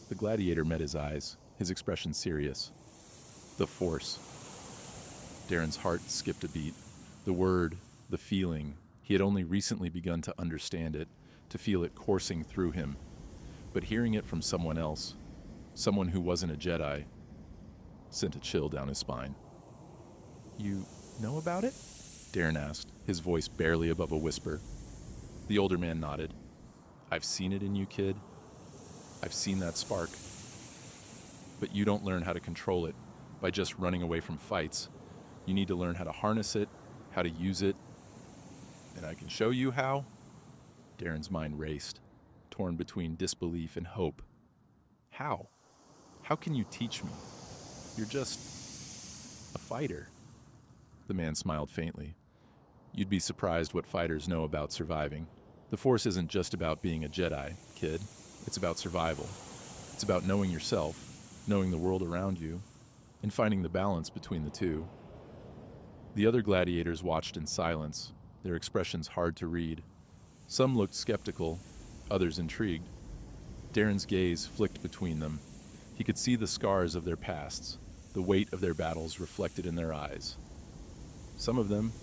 The gladiator met his eyes, his expression serious. "The Force." Daryn's heart skipped a beat. The word, the feeling, he had only recently begun to understand it, to feel it coursing through him. But hearing it from someone else, someone who wasn't a Jedi, sent a chill down his spine. "You know about it?" Daryn asked, his voice barely above a whisper. The older man nodded. "I've seen it in you, kid. I've seen that spark. But you don't learn how to control it by just running away from fights. You need to learn how to harness it, how to use it. And I can show you how." Daryn's mind raced, torn between disbelief and hope. "How? How can you teach me? You're just a fighter." The man smiled faintly. "You'd be surprised what fighters know about surviving. The Force isn't just about being a Jedi, kid. It's about survival. It's about knowing yourself, knowing the world around you, and finding the balance between the two." The other gladiators watched in silence, their expressions hard to read. Some looked skeptical, others intrigued. Daryn's gaze flicked between them. He could see the scars of their pasts, the weight of their battles reflected in their eyes. Some of them,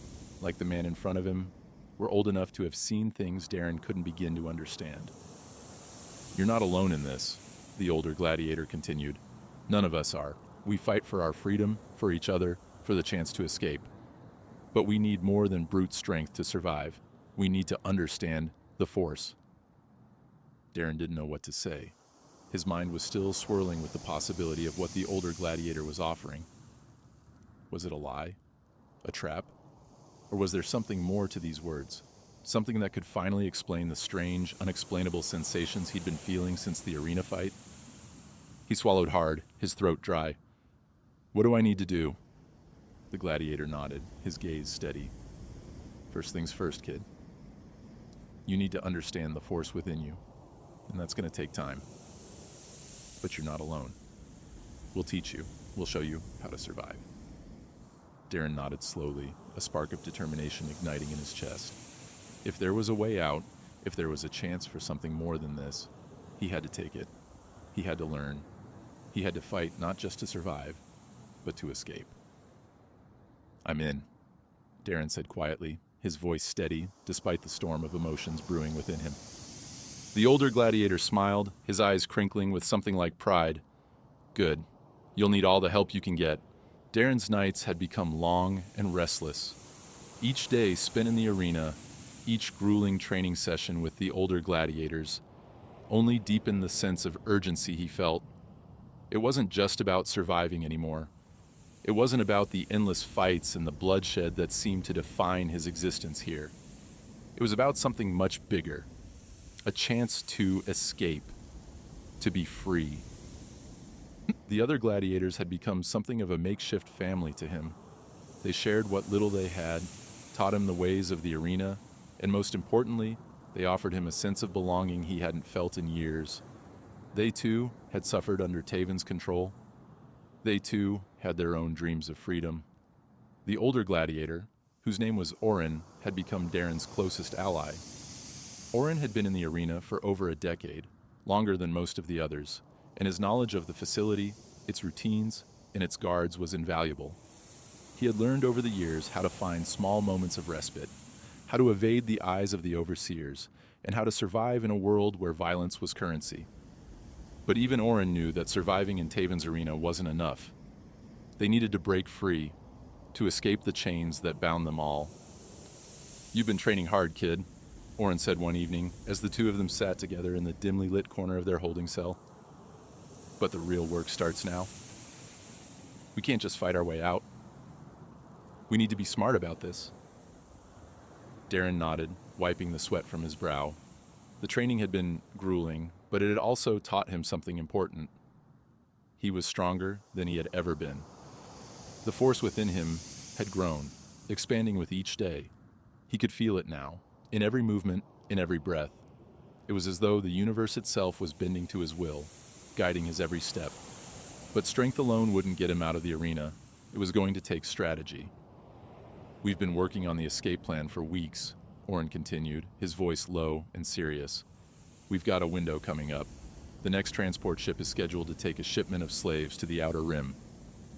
like the man in front of him, were old enough to have seen things Daryn couldn't begin to understand. "You're not alone in this," the older gladiator continued. "None of us are. We fight for our freedom, for each other, for the chance to escape. But we need more than brute strength to survive. We need to understand the Force." Daryn didn't know what to say. His mind was still swirling with the possibility of what the older gladiator was offering. Was it a lie? A trap? Or was there something more to these words? Something that could finally explain the strange, unexplainable sensations he'd been feeling since the arena fight? He swallowed hard, his throat dry. What do I need to do? The gladiator nodded, his gaze steady. First things first, kid. You need to understand the force within you, and that's going to take time. But you're not alone. We'll teach you. We'll show you how to survive. Daryn nodded slowly, a spark of determination igniting in his chest. If there was a way out, if there was a chance for something more than this, he had to take it. He had to learn. He had to fight not just to survive, but to escape. I'm in, Daryn said quietly, his voice steady despite the storm of emotions brewing within him. The older gladiator smiled, his eyes crinkling with something like pride. Good. You'll need all the help you can get. Daryn's nights had become long and restless. Each day spent in the arena, each grueling training session with the older gladiators, only deepened the sense of urgency he felt. It wasn't just about surviving anymore. It wasn't about the endless fights and the bloodshed that seemed to define his existence here. It was about something much bigger, a chance to escape, to be free. The other gladiators had become something of a makeshift family to him. They shared what little they had, taught him the ways of the arena, and most importantly, they offered him a sense of belonging he hadn't felt in years. They too had suffered under Taven's control. They too had their own dreams of freedom. The older gladiator, whose name was Oren, had become Daryn's closest ally. Oren had been in the arena for over a decade, longer than most of the others, and his knowledge of the facility, its routines, and its guards was invaluable. He had learned over the years how to find small moments of respite, how to evade the eyes of the overseers, and how to survive in a world where violence was currency. But even Oren knew that surviving in Taven's arena wasn't enough. They needed to break free, to escape the chains that bound them all. You've been training hard, kid, Oren said one evening as the two of them sat together in the dimly lit corner of their holding cell. But the real work starts now. We can't just fight our way out. We need to be smart about this. Daryn nodded, wiping the sweat from his brow. The training had been grueling, but it had also taught him something important. He was stronger than he had ever been. The force within him had grown, expanding with each day. He could feel it now, in every movement, in every breath. It was as though the universe itself was bending to his will, guiding his every step. But strength alone wouldn't get him out of the arena. It was going to take strategy. We've been working on the escape plan for weeks, Oren continued, his voice low and serious. We've got a window coming up. The next transport ship is scheduled to take a shipment of slaves to the Outer Rim.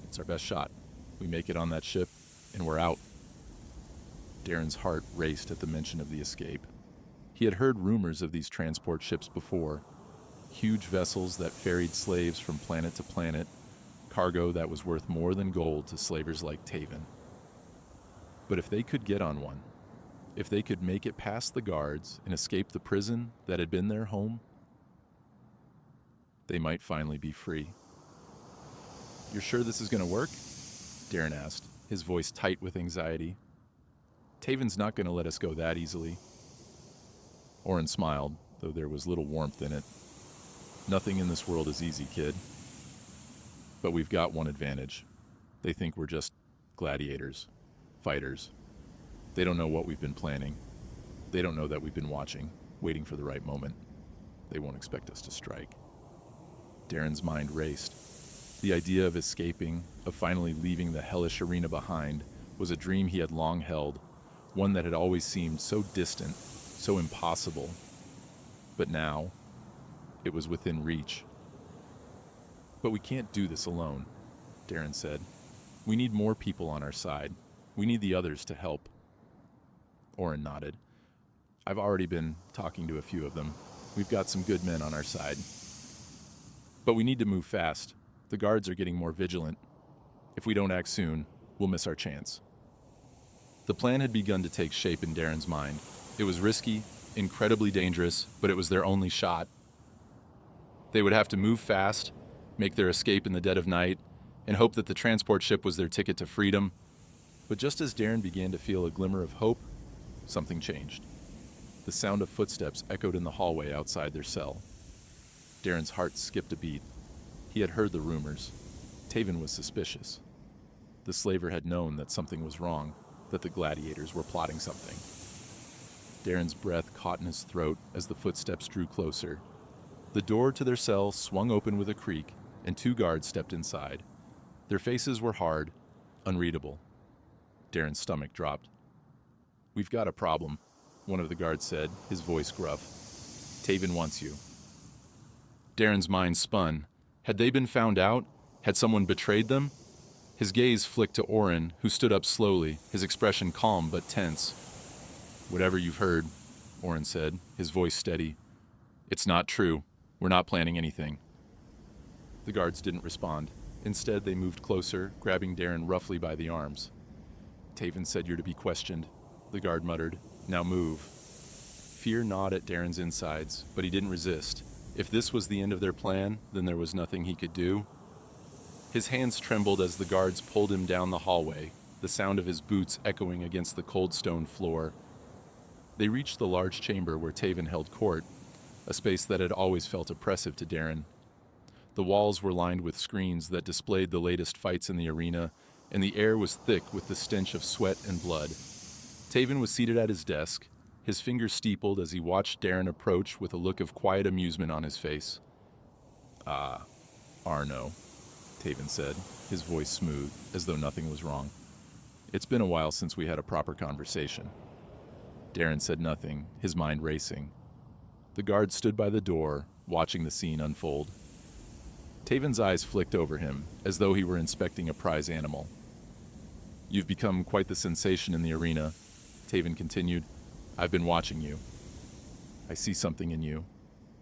It's our best shot. We make it on that ship, and we're out. Daryn's heart raced at the mention of the escape. He had heard rumors of these transport ships before. Huge vessels that ferried slaves from planet to planet, cargo that was worth more than gold to slavers like Taven. But if they could get on one, if they could make it past the guards and escape the prison that had been their home, they might finally be free. You're sure this is going to work? Daryn asked, his voice tight with anxiety. Taven's not going to let us go that easily. Oren smiled, though there was little warmth in it. Nothing in this world is easy, kid. But we've got one advantage. They think we're just gladiators, fighters. They don't know what we've been planning. They don't know that we've been watching, waiting for the right moment. They won't expect us to strike. Daryn's mind raced. The idea of escaping, of finally leaving the hellish arena behind, was a dream he had long held, one that had always seemed so distant, so impossible. But now, it was within reach. But we can't do this alone, Daryn said. We need more people on our side. We need the others to help. Oren nodded. I've already been talking to a few of them. We've got some good men on our side. But we need to move fast. The guards are getting more vigilant. If we don't act soon, we'll miss our chance. The plan had begun to take shape in Daryn's mind. It was risky, incredibly dangerous, but it was their only shot. They would have to move fast, make their escape in the dead of night, and hoped that the transport ship was their ticket to freedom. But just as Daryn began to feel a glimmer of hope, something changed. The sound of footsteps echoed in the hallway outside their cell. Darren's heart skipped a beat. He had heard the rumors. Taven was suspicious. The slaver had known that something was wrong, that the gladiators were plotting something. Darren's breath caught in his throat as the footsteps drew closer. The door to their cell swung open with a creak, and 2 guards stepped inside. Their faces were hard, unreadable. Darren's stomach dropped. "We've got a problem," one of the guards said, his voice gruff. "Taven wants you." Darren's mind spun. Had they been found out? Had someone betrayed them? His gaze flicked to Oren, who stood up slowly, his expression calm but tense. "Whatever you've heard," Oren said, his voice steady. "It's not true. We're not planning anything." The guards didn't respond. Instead, they moved closer, grabbing Daryn roughly by the arms. "Taven said you're to be questioned," the guard muttered. "Now move." Fear gnawed at Darren's insides, but he didn't resist. If this was the end of their plan, then there was nothing he could do. His hands trembled as the guards pulled him down the hallway, the sound of his boots echoing against the cold stone floor. They reached the large chamber where Taven held court, a space that had always felt oppressive to Daryn. The walls were lined with screens that displayed the latest fights in the arena, and the air was thick with the stench of sweat and blood. Taven was seated at his desk, his fingers steepled as he watched Daryn approach with a look of quiet amusement on his face. "Ah, Arno," Taven said, his voice smooth, as though nothing was wrong. "It's been a while since we had a proper conversation." Daryn said nothing, his mind racing. The guard stood by the door, watching the scene unfold. Taven's eyes flicked over him, as though he were inspecting a prize animal. "You've become quite the sensation in the arena," Taven continued. "I've been watching you. I see something in you,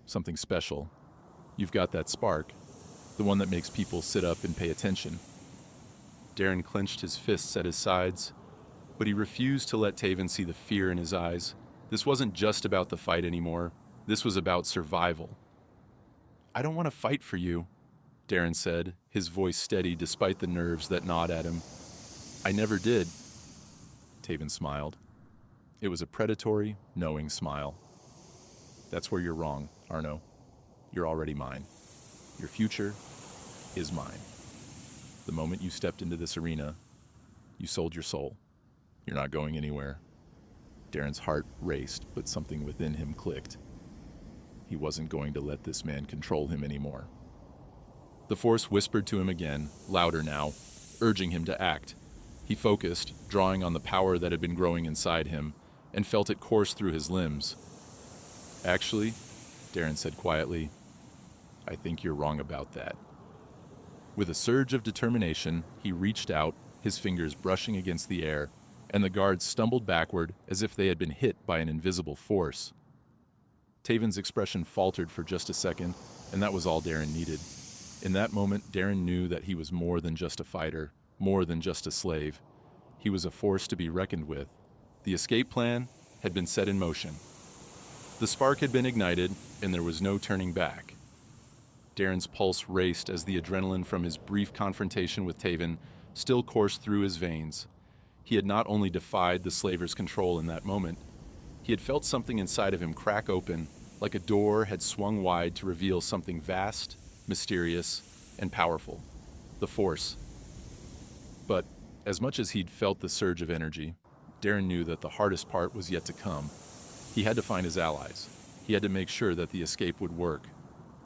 something special. You've got that spark, the one that makes people sit up and pay attention." Daryn clenched his fists at his sides, but he refused to let Taven see the fear in his eyes. This wasn't just about the fight anymore. This was about survival. "I don't want to fight for you," Daryn said, his voice steady despite the nerves that gnawed at him. "I never did." Taven smiled. It was a predatory, knowing smile. "That's where you're wrong, Arno. You're already mine. Your future is mine. The moment you stepped into this arena, you sold your soul. You're not going anywhere." Darren's heart raced, but something within him clicked. He wasn't going to let this man control him anymore. The Force whispered to him again, louder now, urging him to act. He focused, drawing on the power that had been growing inside him, and felt it course through his limbs. "Actually," Daryn said quietly, "I think you're wrong about that." With a surge of determination, he reached out, his fingers brushing against the air, and the guards stumbled backward as if they had been hit by an invisible force. Taven's expression faltered for just a second, and that was all Daryn needed. In that moment, Daryn knew that he was more than just a fighter, more than just a slave. He was a force to be reckoned with. The escape plan had been set in motion. The spark had been ignited, and there was no turning back. Darren's pulse raced as the adrenaline from his brief confrontation with Taven still coursed through his veins. He had not only defied the slaver's control in that moment, he had felt something inside of him crack open, like a door had swung wide to reveal something vast, mysterious, and powerful. The Force. But as much as he'd felt the surge of energy, Daryn knew that the hardest part was yet to come. He had to find his allies. He had to make sure that the escape would work.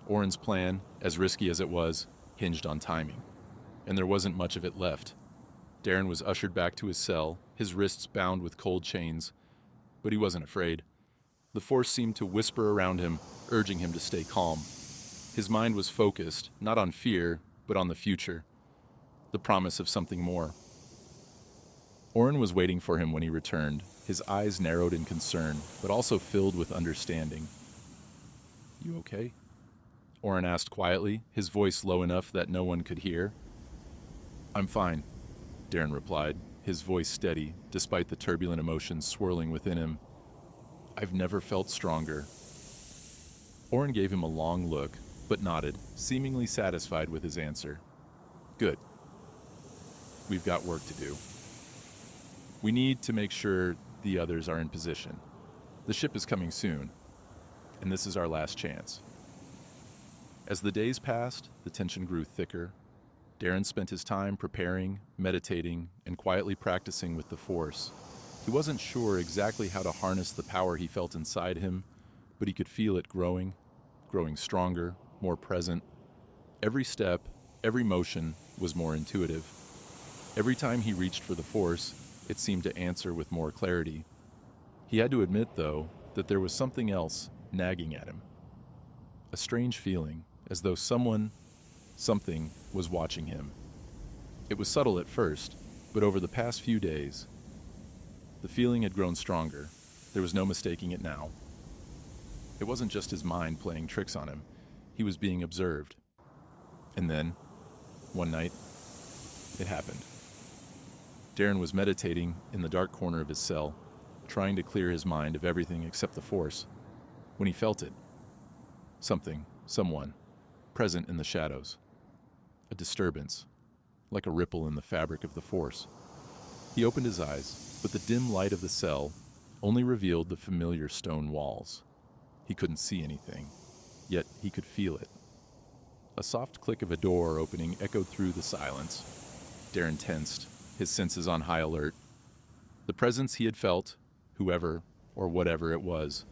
Oren's plan, as risky as it was, hinged on timing. And there wasn't much of it left. Daryn was ushered back to his cell, his wrists bound with cold chains. But he wasn't afraid. The Force seemed to whisper around him, urging him to stay calm. His mind was focused, not on fear, but on the future. The promise of something more. Oren was waiting for him when he returned, his eyes narrowed in concern, but also filled with understanding. "You okay?" Oren asked quietly, his voice low enough that no one could hear. "I'm fine," Daryn replied, his voice steady, despite the turbulent emotions swirling within him. "I've never felt stronger." Oren gave him a long look, but nodded, seemingly satisfied with his answer. "Good. we've got work to do. We need to make sure the others are in position. The ship is coming soon, and this is our last chance. As the days passed, the tension grew thicker. Daryn spent his time preparing, meditating, and quietly practicing with the Force. He wasn't sure exactly how to harness the power he felt inside him, but he could feel it growing stronger, more present. Every step, every motion was more intuitive. Every time he reached for the Force, it seemed to answer with more clarity. He had to admit, though, that there was something else nagging at him. A strange feeling, as though something was watching him. It was subtle at first, but over the past few days, the feeling had grown stronger. There was no mistaking it now. It wasn't just his mind playing tricks on him. He was being observed. And then, one night, it happened. Daryn was meditating in the dark corner of his cell, trying to clear his mind of everything except the Force, when he felt it. Someone, present in the shadows. A disturbance, like a ripple in the fabric of the Force. He opened his eyes, but the dim light of the cell only revealed the familiar stone walls. He couldn't see anything, yet he could feel it. A soft click of a door opening echoed through the silence. Daryn tensed, his senses on high alert. The presence he had felt, whoever or whatever it was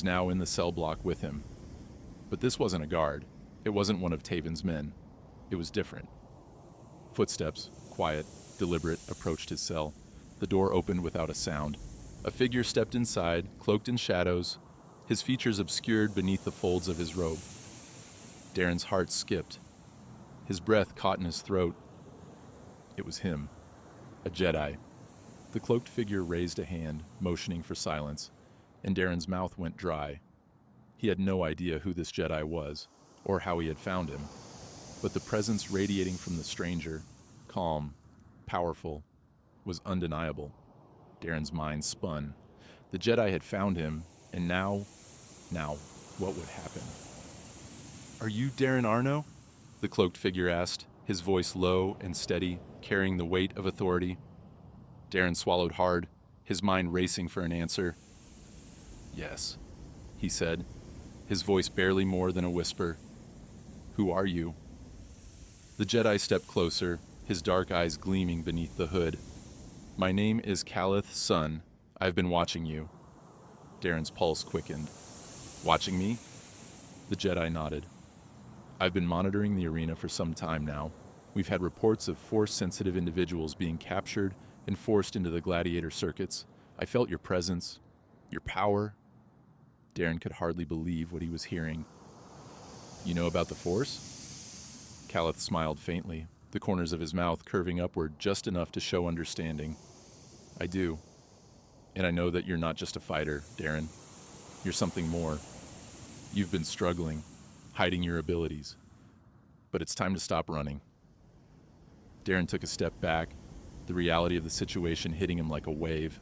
now in the cell block with him. But this wasn't a guard. It wasn't one of Taven's men. It was different. Footsteps, quiet, deliberate, approached his cell. The door opened without a sound. A figure stepped inside, cloaked in shadows, his features obscured beneath the folds of his robe. Daryn's heart skipped. His breath caught in his throat. It was him, a Jedi. The cloaked figure raised a hand, motioning for silence, and Daryn's mouth went dry. He had no idea who this Jedi was, or how he had found him, but the presence radiating from the stranger, calm, powerful, was undeniable. Daryn's mind spun. The Jedi had found him, and now, what would happen? "Are you Daryn Arno?" the cloaked figure asked, his voice low and steady, carrying the weight of authority. Daryn swallowed hard, his mind racing for an answer. "Yes," he said, his voice barely more than a whisper. "Who are you?" The Jedi stepped closer, his dark eyes gleaming beneath the hood. "My name is Caleth's son. I've been watching you." Daryn's pulse quickened. "Watching me?" The Jedi nodded. "I've been monitoring the arena for some time now. We've had reports of Force-sensitive individuals being captured and forced into the gladiator circuits. I felt your presence, your power." Daryn could hardly believe what he was hearing. "You know about the Force?" Caleth smiled faintly, the corners of his mouth curving upward just enough to show understanding. "I do. And I know that you're not just a fighter, Daryn. You're something more. You've been struggling, hiding your abilities. But it's time to stop running." Daryn took a step back, the reality of the situation hitting him like a wave.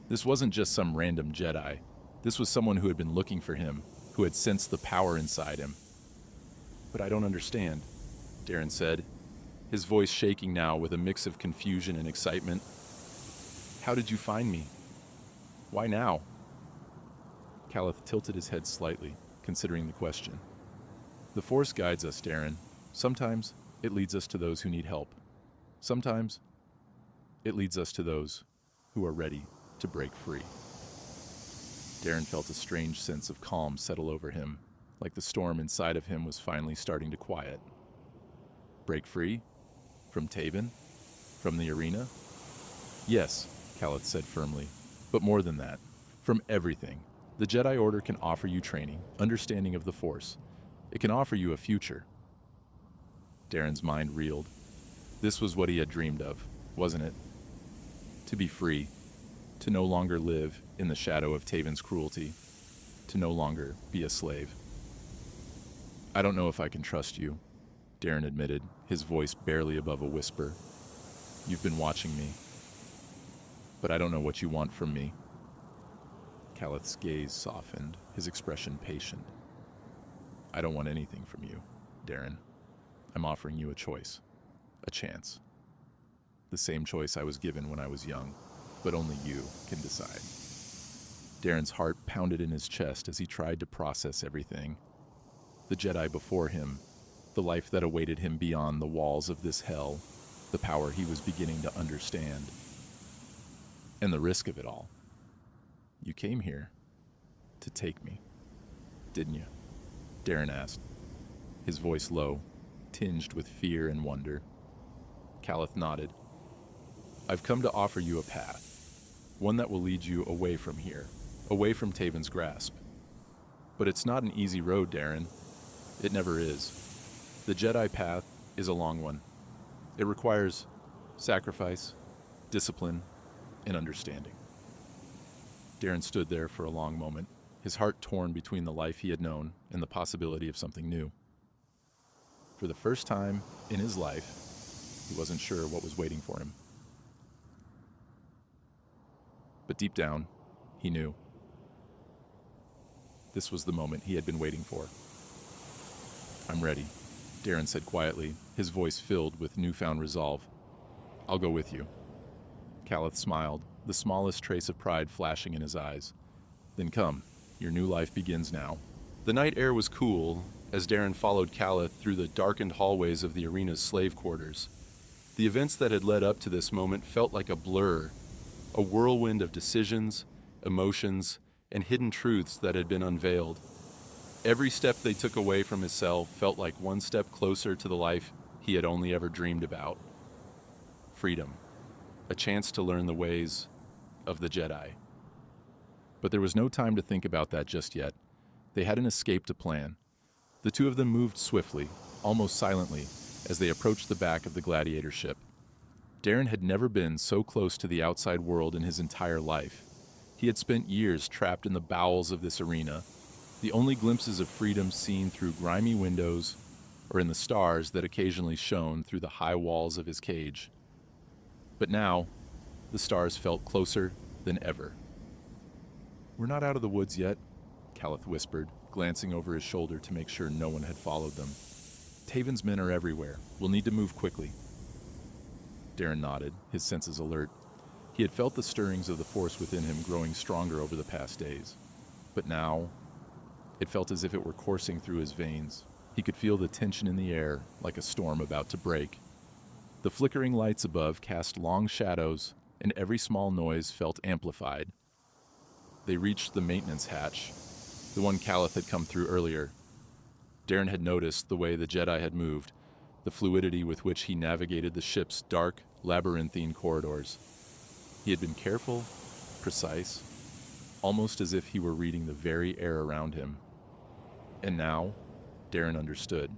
This wasn't just some random Jedi. This was someone who had been looking for him, who had sensed the power inside him. "But I don't understand," Daryn said, his voice shaking now with a mix of confusion and excitement. "How did you find me? Why now?" Caleth tilted his head slightly, considering the question. "The Force guides us, Daryn. Sometimes it leads us to those who need help. Sometimes it leads us to those who are ready to break free." Daryn felt a strange sense of calm settle over him, like the storm inside of him was finally starting to quiet. Break free? From Taven? From the arena? "Yes," Caleth said firmly, "but more than that. From everything. The Jedi Order can offer you training, understanding of the Force. It can offer you a future." Daryn's mind reeled. This was what he had dreamed of, wasn't it? To be free. To no longer live in the shadow of Taven's cruelty. To no longer be a slave. "I don't know if I can trust you," Daryn admitted, his voice barely above a whisper. "You've been watching me. But I don't know what you want from me." Caleth's gaze softened, his expression patient. "I don't want anything from you, Daryn. I'm offering you a choice, a chance. the same choice I was given when I was young, but only you can decide. Daryn's heart pounded in his chest as he tried to process everything. The Jedi before him, the life that awaited him beyond the walls of this hell, the power he was beginning to understand, and the risk of it all. You came here to take me, didn't you? Daryn asked, his voice low, tinged with fear and wonder. Kalleth nodded. I've come to offer you a path, one that will lead you away from here, away from Taven's grasp. But it's not an easy road, Daryn. It never is. The Jedi path is a long one. It requires sacrifice, discipline, and understanding. Daryn stood there for a long moment, his heart torn between the life he had known and the possibility of something new. For the first time in his life, he wasn't sure what was waiting for him. But deep down, he knew. This was the moment he had been waiting for. I'm ready, Daryn said quietly, his voice filled with newfound resolve. I'll go with you. Kalleth smiled, the smallest trace of pride flashing in his eyes. Then come, your new life begins now. The night air was cool as Daryn followed Kalleth through the darkened hallways of the arena's slave quarters. The events that had led up to this moment felt like a blur, a whirlwind of decisions, emotions, and hidden truths that had been unveiled. Every step they took away from his cell felt like one step closer to the life he had only ever dreamed about. Freedom, a chance to learn the ways of the Jedi. But there was no time to think about that just yet. They had an escape to plan. The two of them moved swiftly, almost silently, as they approached the back of the gladiator ship. Daryn had never been so close to the outside world in his entire life. He had spent years trapped in the bowels of this arena, the only glimpses of freedom seen through grimy windows or in the stars that occasionally shone through the high walls of his cage. But now, the stars felt closer than ever. We're not out of the woods yet, Kalleth whispered, glancing over his shoulder to make sure no one had followed them. Taven's men are everywhere. We'll need to move quickly. Daryn nodded, his senses alert. He had felt the stirrings of the force within him growing stronger over the past days. But now, it felt as if it were coursing through his veins. He could feel the tension in the air, like a storm about to break. The flickering lights above cast long shadows, and every small noise felt amplified. They reached the maintenance hatch, the one Kalleth had come through earlier. Daryn had noticed the way the Jedi had moved, the fluidity with which he navigated the ship's dark, labyrinthine corridors. He had been careful, precise, almost as if he were reading the very air around him. And now, Daryn understood.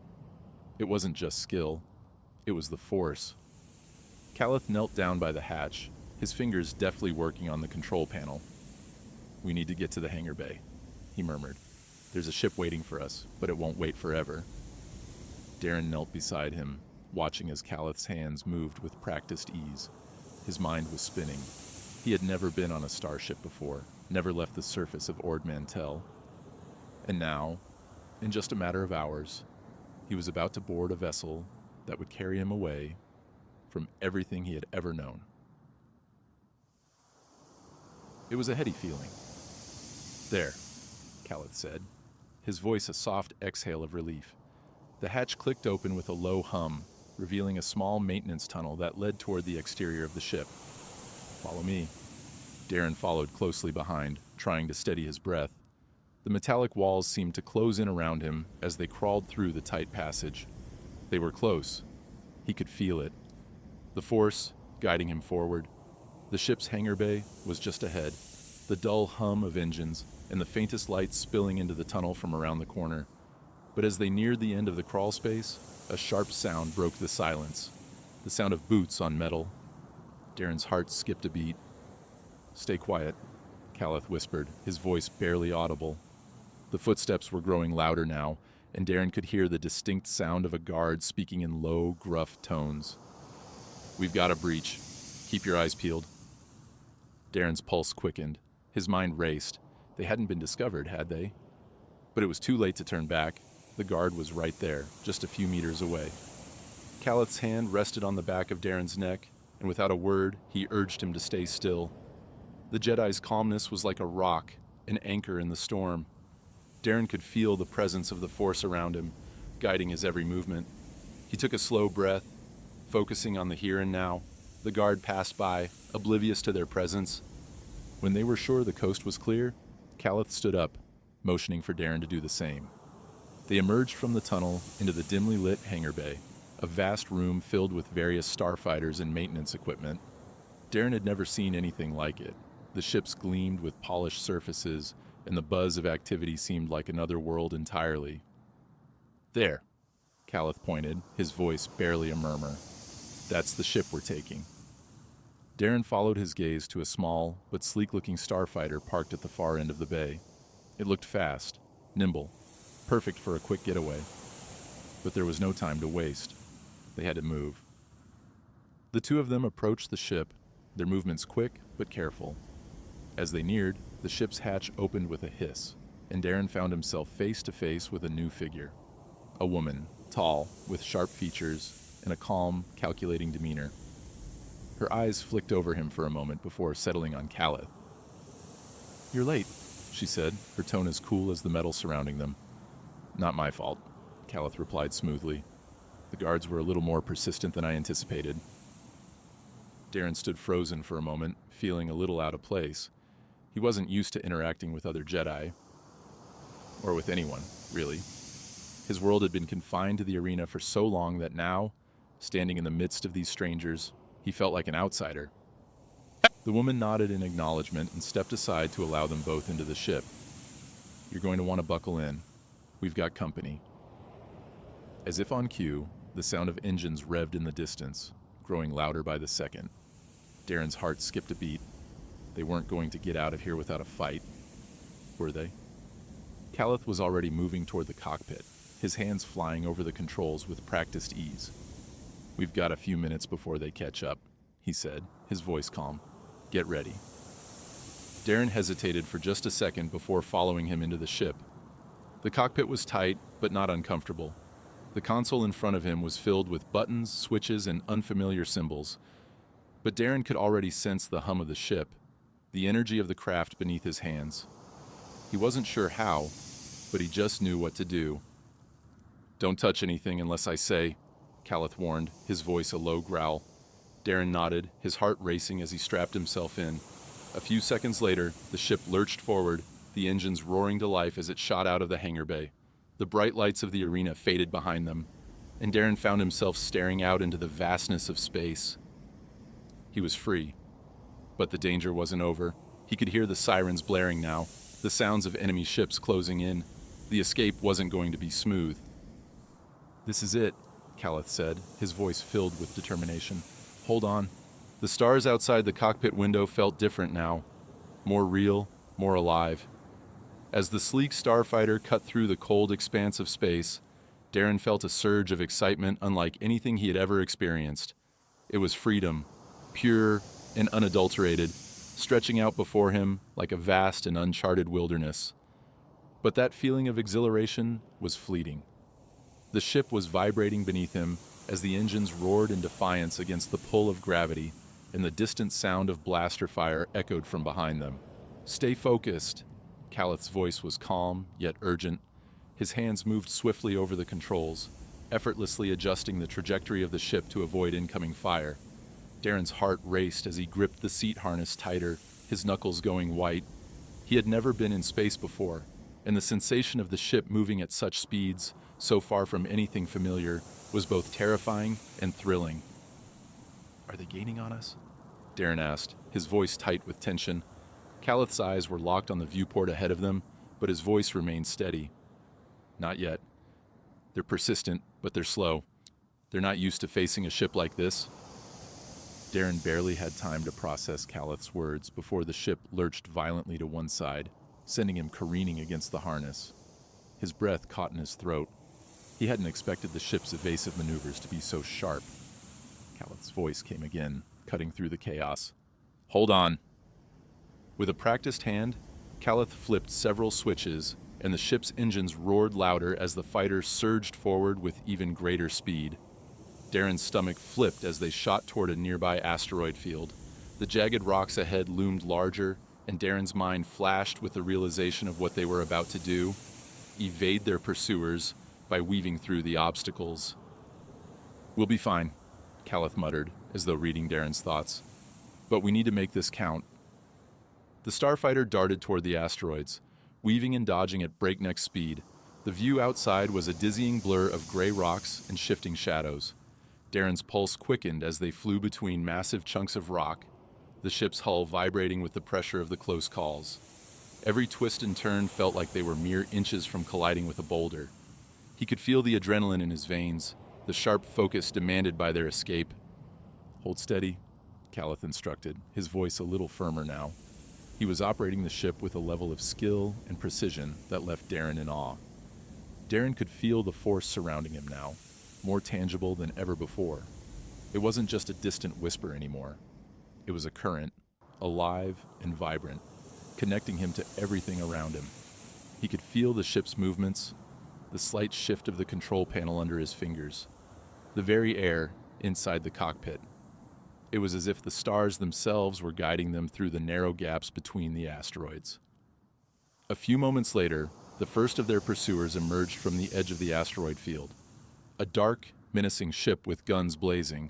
It wasn't just skill, it was the Force. Kalleth knelt down by the hatch, his fingers deftly working on the control panel. We need to get to the hangar bay, he murmured. There's a ship waiting for us, but it won't wait forever. Daryn knelt beside him, watching as Kalleth's hands moved with practiced ease. His mind was spinning. He had never been on a starship before, never left the surface of Ord Mantell. And now, in just a matter of hours, he was about to board a vessel that would carry him away from everything he had ever known. It was a heady feeling. There, Kalleth said, his voice a soft exhale of relief. The hatch clicked open with a low hum, revealing a small maintenance tunnel that led toward the exterior of the ship. Follow me. Daryn followed closely behind, trying to steady his breath. The metallic walls seemed to close in around him as they crawled through the tight passage. They were close. He could feel it. The Force, guiding him forward. The ship's hangar bay was just ahead, the dull hum of engines and the faintest lights spilling into the tunnel from around the corner. But as they neared the end of the crawl space, a sharp sound broke the silence. The sound of boots on metal. Daryn's heart skipped a beat. Stay quiet, Kalleth whispered, his voice barely audible. The footsteps were growing louder now, and Daryn could hear the distinct sound of a guard speaking in low, gruff tones. We've got a breach. Keep your eyes peeled. Daryn's pulse quickened. His mind raced. They hadn't been discovered, had they? But it was too late to turn back. The guard was right there, just a few meters away. Kalleth's hand rested on the back of Daryn's neck, and without a word, he urged him to stay still. The Jedi's calmness was like a rock, an anchor in the storm. Daryn could feel the presence of the Force around him, guiding his every movement. He took a slow breath, focusing on the here and now. The guard passed by, oblivious to their presence. When they were sure the coast was clear, Caleth stood up, motioning for Daryn to do the same. They emerged from the tunnel into the dimly lit hangar bay, a vast room filled with various starfighters and maintenance equipment. Daryn had never seen anything like it. The ships gleamed with polished surfaces, and the buzz of activity seemed like another world entirely. There, Caleth pointed, his voice barely a murmur. That's the ship we're taking. Daryn followed his gaze to a small but sleek-looking starfighter parked at the far end of the bay. It looked fast, nimble, perfect for a quick getaway. But there was no time to waste. They had to move. The two of them approached the ship, their movements quick but careful. As they neared, the ship's hatch opened with a hiss, and Daryn found himself face to face with a new figure. A woman, tall, with sharp features, and a calm, calculating demeanor. Her eyes flicked over him for a moment before settling on Caleth. "You're late," she said, her tone as cool as the metal surrounding them. "Not my fault," Caleth replied smoothly. "The guards were a little more persistent than I anticipated." Daryn stood frozen for a moment, feeling a little out of place. He wasn't used to interacting with other Jedi, or with anyone, really. His world had been confined to the arena for so long that now, standing in the midst of these strangers, he felt like an outsider. The woman nodded in acknowledgement and stepped aside to allow them both into the ship. "You're going to want to buckle in. We've got company." As if on cue, the sound of engines revved in the distance, growing louder by the second. Daryn's heart skipped a beat. They weren't going to get out of here without a fight, were they? Caleth was already moving toward the cockpit, his hands flying over the controls with practiced ease. "We've got a few minutes before they catch up," he said, his voice calm. "Get ready." Daryn hesitated for just a second before following him into the ship. The cockpit was tight, but not uncomfortable. The console in front of him was filled with buttons, switches, and unfamiliar symbols. But Daryn could already sense the hum of the ship, the energy of the craft beneath his hands. He wasn't sure how, but he just knew what to do. "Don't touch anything unless I say," Caleth warned, his voice a low growl. Daryn nodded, his heart racing as he strapped himself in. A few seconds later, the ship lurched forward, the engines roaring to life as it shot out of the hangar bay. The bright lights of the arena faded behind them, and Daryn found himself staring out into the vastness of space. He was free, but the danger wasn't over. He could hear the sirens blaring now, the sounds of enemy ships closing in. The escape wasn't going to be smooth. "This is it," Caleth said, his voice filled with determination. "Hold on." The stars outside the cockpit window felt different now, more real, more alive. As the sleek starfighter cut through the cold expanse of space, Daryn felt a surge of excitement unlike anything he had ever experienced. It was freedom, pure and unadulterated, stretching out before him like a vast and uncharted wilderness. But that feeling of exhilaration was fleeting. The ship was vibrating beneath him as the engines roared in defiance against the pull of gravity, and the distant sound of blaster fire echoed from behind them. "Stay focused." Caleth's voice was calm, yet urgent. His hands moved swiftly over the controls, effortlessly adjusting the trajectory of the ship to avoid incoming fire. Daryn's heart raced as he gripped the seat harness tighter, his knuckles going white. He had never been in space before, and the sensation of the ship moving at such speeds, so far from anything familiar, was both terrifying and thrilling. "Are they gaining on us?" Daryn asked, his voice tight with tension. Caleth's eyes were locked on the viewport ahead of them, but his voice remained steady. "Not yet. They're persistent, but they're slow. They're not used to facing a ship like this." Daryn barely had time to process Caleth's words before the ship lurched violently to one side, sending him careening against the harness. His breath caught in his throat. He hadn't expected the ship's evasive maneuvers to be so sharp. Caleth's voice came again, cutting through the chaos. "Hold on." With a practiced hand, Caleth flipped several switches, and the ship's engines roared louder as the fighter surged forward with even greater speed. Daryn's stomach flipped as they shot toward a nearby asteroid field. The jagged rocks ahead loomed larger, and Daryn's mind flashed with the realization of what they were about to do: evade their pursuers by weaving through the obstacles. "We'll be fine," Calith muttered, as though reading Daryn's thoughts. "But we need to make this count." The starfighter darted toward the asteroids, weaving and dodging at breakneck speed. The view outside was a dizzying blur of gray rocks and shifting shadows. Daryn's pulse quickened as they flew between massive chunks of rock, the ship's hull vibrating with the pressure of the close calls. Every twist and turn felt like they were mere inches from colliding with a boulder. He could feel the adrenaline in his veins, the sharp focus demanded by their escape. "Hold steady," Calith instructed, his voice a little firmer now. He was operating the ship with a level of skill and precision that left Daryn in awe. Daryn could feel the force surrounding him now, more tangible than ever before. It wasn't just a distant whisper anymore. It was a current, alive and vibrant, connecting him to everything around him. He could feel the ship's movements, the slight shift of the control panel under his fingers, the very air inside the cockpit. It was as if the stars themselves were guiding them through the narrow gaps between the asteroids. A few moments later, the first of their pursuers emerged from the edge of the asteroid field. A dark, menacing ship with guns blazing.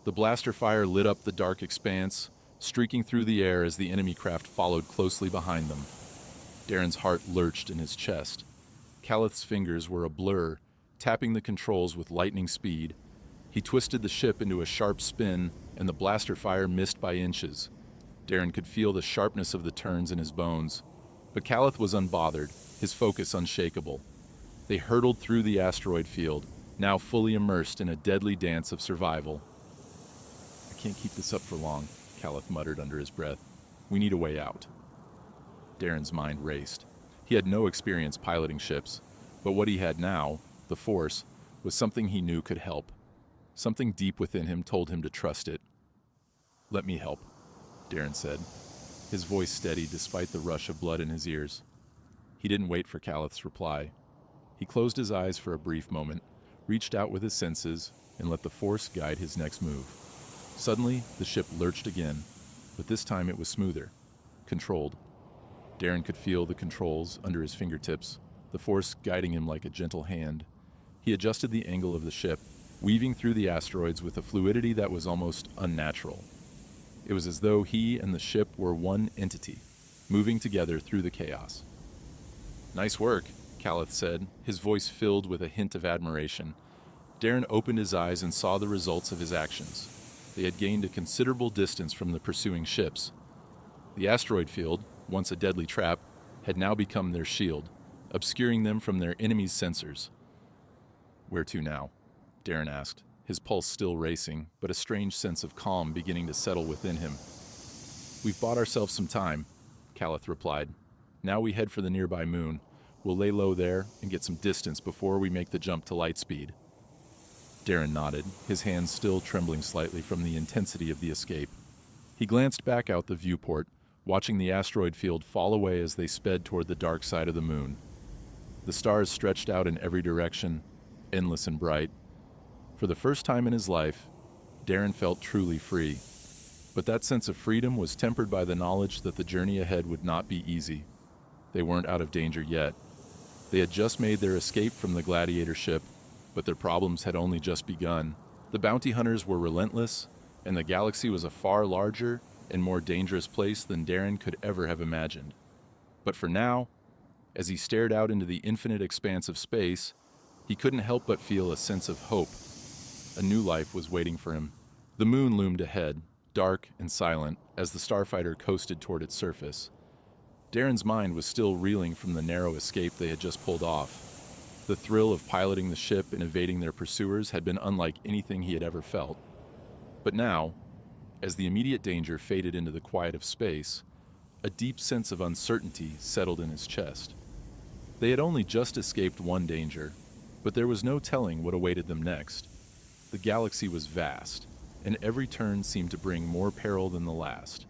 The blaster fire lit up the dark expanse, streaking through the air as the enemy craft followed closely behind them. Daryn's heart lurched in his chest. Calith's fingers were a blur, tapping the controls with lightning speed. He twisted the ship into a sharp spin, and the blaster fire missed by inches. Daryn could feel the sharpness of the turns in his bones. But Calith was unbothered, his focus unshakable. They hurtled through the asteroid field, now fully immersed in a deadly dance of survival. "I can't keep this up for long," Calith muttered under his breath. "We need a way out." Daryn's mind raced. He had no experience piloting ships, but what he had now, the Force, was something he knew could help. Something deep within him told him to trust it. "Let me help," Daryn said, his voice steady despite the rush of blood in his ears. He didn't wait for Calith's reply. He closed his eyes for a brief moment, reached out with his senses, and let the Force guide his next move. Suddenly, the ship lurched again, but this time it was smoother, controlled. Daryn could feel the controls under his fingertips, the Force guiding him like a gentle hand. He adjusted the angle of the ship, weaving through the asteroids with a fluidity that was almost unnatural. It was as though he and the ship were one entity, moving together through the chaos. "Nice work," Calith said, his voice filled with a hint of admiration. Daryn opened his eyes and saw the results of his actions. They had gained a considerable distance from the pursuing ships. The asteroid field, once a deadly trap, had now become their shield, obscuring them from their enemies' sensors. "Where to now?" Daryn asked, his pulse still racing, but a strange sense of calm beginning to settle within him. "We've bought ourselves some time," Calith replied. "Now we head for the nearby moon. We'll lay low there and get some distance before we make the jump to light speed." Daryn nodded, his hands still trembling slightly from the intensity of the escape. He glanced back out the viewport, watching the asteroid field fall away as they sped toward the dark side of the moon. The stars stretched out in every direction, endless and bright. For the first time in his life, Daryn felt truly free. But that sense of freedom was tempered by the knowledge that the journey ahead would not be easy. They weren't out of danger yet. They had just made their escape from the gladiator ship, but their problems had only just begun. The bounty hunters were relentless, and the galaxy was a far larger and more dangerous place than Daryn could ever have imagined. But for now, as he stared out into the infinite expanse of space, he couldn't help but feel a sense of hope. A new life was waiting for him. The moon loomed ahead, dark and silent, as the starfighter coasted toward its surface. Daryn's mind was still reeling from the narrow escape they had just pulled off. The thrill of piloting the ship and evading their pursuers had been unlike anything he had ever felt. But now, as the immediate danger faded into the quiet of space, a deep sense of uncertainty settled in his chest. They had only just escaped one danger, but there was no telling what awaited them next. The galaxy was vast, and every turn seemed to bring more peril than the last.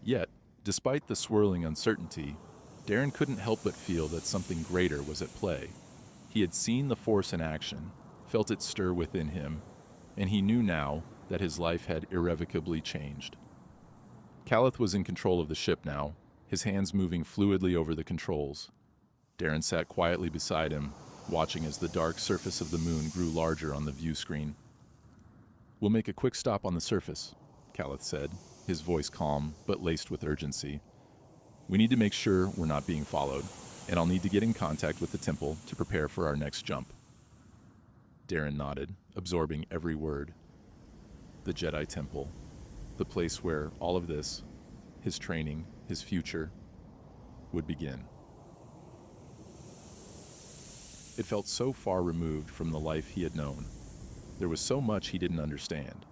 Yet, despite the swirling uncertainty, Daryn couldn't help but feel that something greater was at play. He had seen the Force in action, felt it stir within him, and he knew now that his life had irrevocably changed. Calith was in control of the ship now, his hands moving fluidly over the controls. Daryn sat quietly beside him, watching as the dark surface of the moon grew larger on the view screen. "We'll make a quick stop on the surface," Calith said, his voice calm but laced with urgency. "We need to make sure we're not being followed, and I'll need to get in contact with the temple to prepare for our next jump." Daryn nodded, absorbing every word. The Jedi Temple, the place where all of this, his training, his future, would begin. It felt so far removed from the life he had known. There was so much he didn't understand.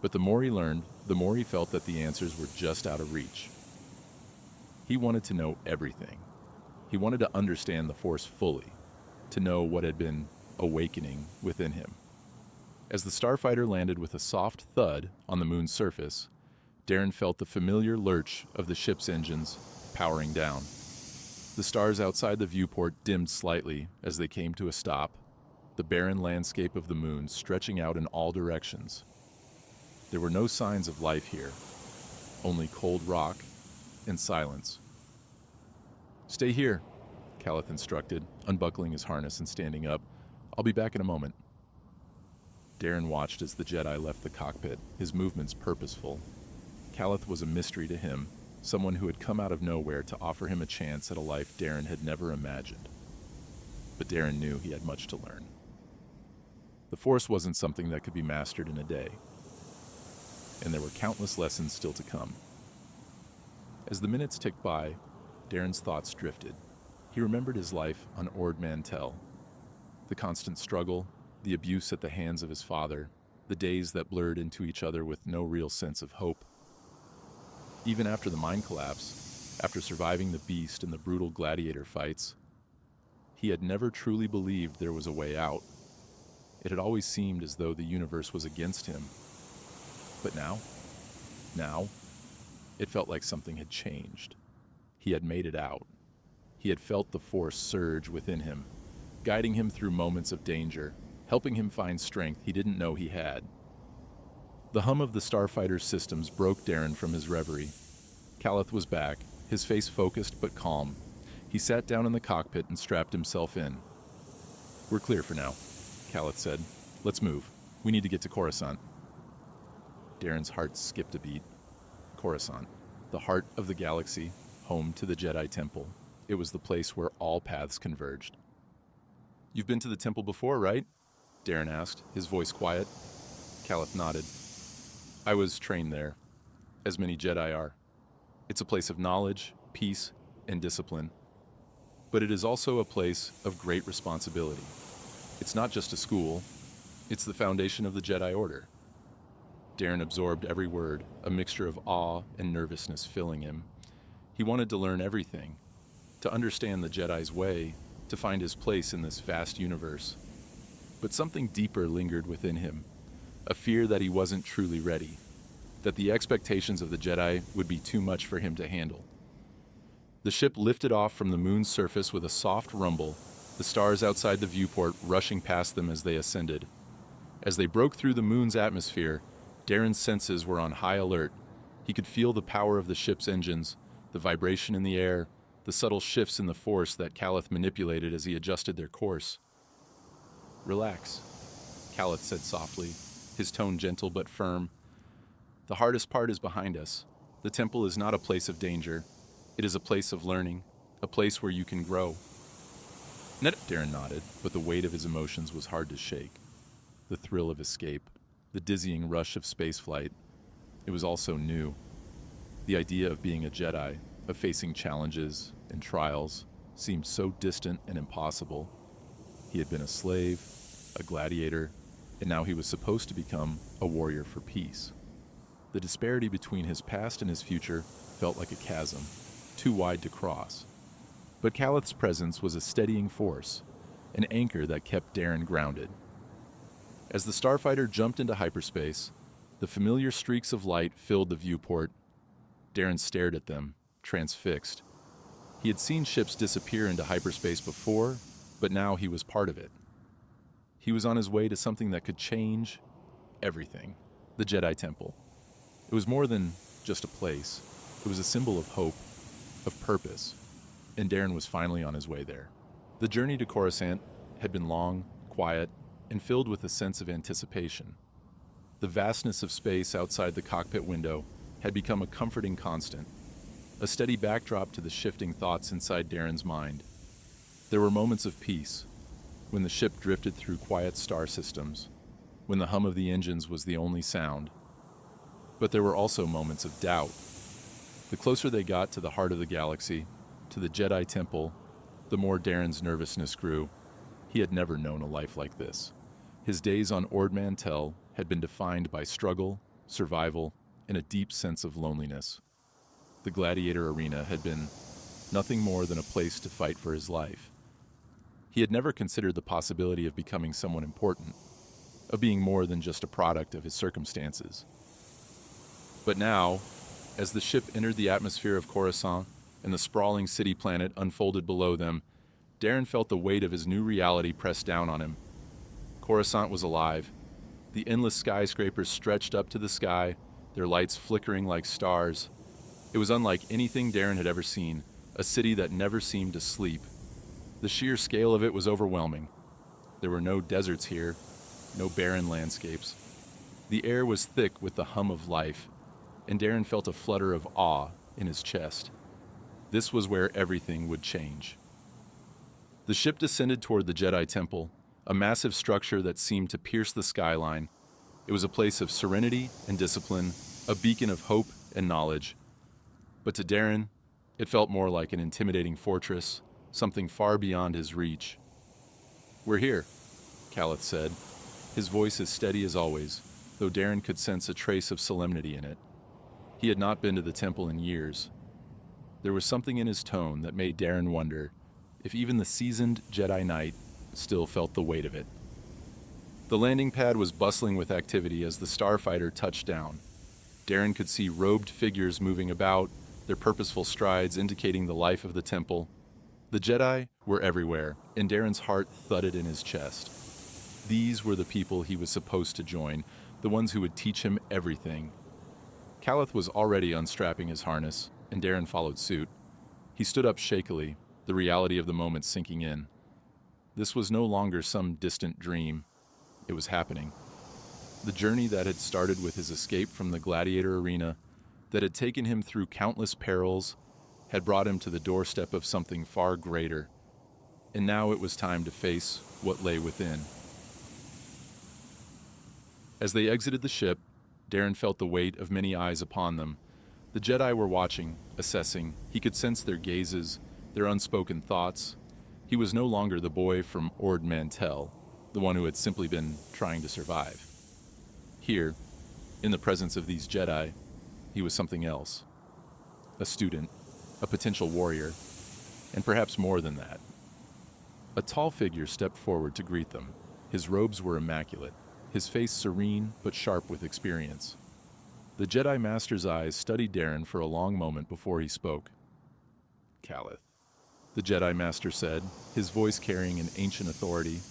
But the more he learned, the more he felt that the answers were just out of reach. He wanted to know everything. He wanted to understand the Force fully, to know what had been awakening within him. As the starfighter landed with a soft thud on the moon's surface, Daryn felt the familiar lurch of the ship's engines powering down. The stars outside the viewport dimmed slightly as they came to a stop, the barren landscape of the moon stretching out in all directions. There were no signs of life here, only cold rock and silence. "Stay here," Calith instructed, unbuckling his harness and standing up. "I'll be back in a moment." Daryn watched as the Jedi left the cockpit, his movements purposeful. Calith was a mystery to him, someone who had come out of nowhere to offer him a chance at a life Daryn had never imagined. But Daryn knew he had much to learn. The Force wasn't something that could be mastered in a day, and there were countless lessons still to come. As the minutes ticked by, Daryn's thoughts drifted. He remembered his life on Ord Mantell, the constant struggle, the abuse at the hands of his father, the days that blurred into each other with no real sense of hope. Even after the mine collapse, after surviving the beast and the brutal gladiator fights, he had never truly believed there was a way out. It had always seemed as though the universe was against him. But now, it felt like something had changed. He had made it out. He had felt the Force surge within him, guiding him through moments of danger, helping him find strength he didn't know he had. The hum of the starfighter's systems broke Daryn from his reverie. Calith was back, his face focused but calm. He sat down in the cockpit and strapped himself in. "We're clear for now," Calith said. "Let's move. We need to get to Coruscant." Daryn's heart skipped a beat. Coruscant, the heart of the galaxy, home to the Jedi Temple. It was the place where all paths converged. "You've been to the temple before, right?" Daryn asked, his voice quiet. Calith nodded. "I was trained there, as many Jedi are. It's a place of knowledge, peace, and discipline. But it is also a place of great responsibility. It's not just a school, it's the foundation of the Jedi Order." Daryn absorbed every word, a mixture of awe and nervousness filling him. He wanted to learn everything, to understand the Jedi's way, to find his place in this vast universe. But something deeper lingered within him, a fear that he wasn't truly ready, that the expectations of the Jedi would be too much for him to handle. The ship lifted off from the moon's surface with a soft rumble, the stars outside the viewport rushing past them as they ascended. As they broke through the moon's atmosphere, Daryn's senses were on high alert. He could feel the power of the ship's engines, the vibration in the air, the subtle shifts in the Force that Calith manipulated as he adjusted their course. "Relax," Calith said softly, his tone gentle but firm. "The hardest part is behind us. The temple is not a place of danger. It is a place of learning, a place where you can grow." Daryn nodded, but the weight of his emotions was hard to shake. The thrill of escape, the dizzying rush of spaceflight. It was all so new. The idea of being a Jedi, of facing challenges and trials, seemed so distant and impossible. He had been a slave, a gladiator, and now he was supposed to become a warrior for peace. The disparity between his past and his future felt like a chasm, too wide to cross. But Calith's presence was a steadying force, an anchor that kept Daryn grounded. As the starfighter jumped into hyperspace, the familiar streaks of light filled the viewport. Daryn stared at them, transfixed. He had seen ships disappear into hyperspace before, but now he was part of it. He was on his way to something that could change everything. The Jedi Temple. It was more than just a place. It was a symbol of hope, of purpose, and Daryn was finally on his way there. The journey to Coruscant had been long, quiet, and filled with a sense of anticipation. The vastness of space outside the cockpit window had become a comforting constant, a steady backdrop to the shifting thoughts inside Daryn's mind. There were moments of peace, when the ship drifted through quiet star systems, when the hum of the engines was the only sound. But there were also moments of doubt. The closer they got to the heart of the galaxy, to the Jedi Temple, the more Daryn's nervousness grew. He had never known a life like this. His days on Ord Mantell had been defined by struggle, survival, and a deep sense of loneliness. The gladiator arena had been nothing more than a place to fight for his life. He had never considered the possibility of becoming someone important, of being more than just a product of his circumstances. But now, as the ship entered the atmosphere of Coruscant and the sprawling city planet unfolded below them, Daryn felt the weight of his new reality press down on him. Coruscant was alive. The endless skyscrapers stretched up to the sky, their lights flickering like stars. It was unlike anything Daryn had ever seen, a city that never seemed to sleep. The sheer scale of it was overwhelming. There were no deserts here, no barren landscapes. The air was thick with the hum of life, and Daryn felt a flutter of awe in his chest. This was where everything would change. The ship descended toward the Jedi Temple, a massive structure that seemed to pierce the skyline. It was a place of serenity and discipline, a beacon of hope and knowledge. But to Daryn, it felt more like an intimidating fortress, something far beyond his reach. "We're here," Kalleth said, his voice as steady as always, though Daryn could sense a trace of solemnity in it. He had not been to the temple in years. There was something in his tone that made Daryn wonder if even the seasoned Jedi Knight still felt the weight of it. The landing pad was bustling with activity as the starfighter touched down. Daryn could see robed figures moving about, their purposeful strides indicating the life of the temple. The Jedi were everywhere, and Daryn's heart thudded in his chest. These were the people he was supposed to join, the ones who would teach him everything. Kalleth was already unstrapping his harness, and Daryn followed suit. He stood up shakily, the reality of the moment sinking in. This was no longer some distant dream. It was happening. The journey that had started with his escape from the gladiator arena, that had taken him through countless perils, had brought him to the doorstep of something far greater. And now it was time to face what lay within. As they exited the ship, Daryn felt the weight of many eyes upon them. The Jedi were watching, assessing. He could sense their gazes, their unspoken thoughts. He was no longer the boy from Ord Mantell, the one who had simply been trying to survive. Here, in the presence of these Jedi, he was something else. A student, a potential warrior, and perhaps more than that. A tall figure stepped forward to greet them. His robes were immaculate, his face serene but sharp with experience. The Jedi Master's eyes studied Daryn for a long moment before he spoke. "Kalleth," the Jedi Master said, his voice carrying an ancient authority.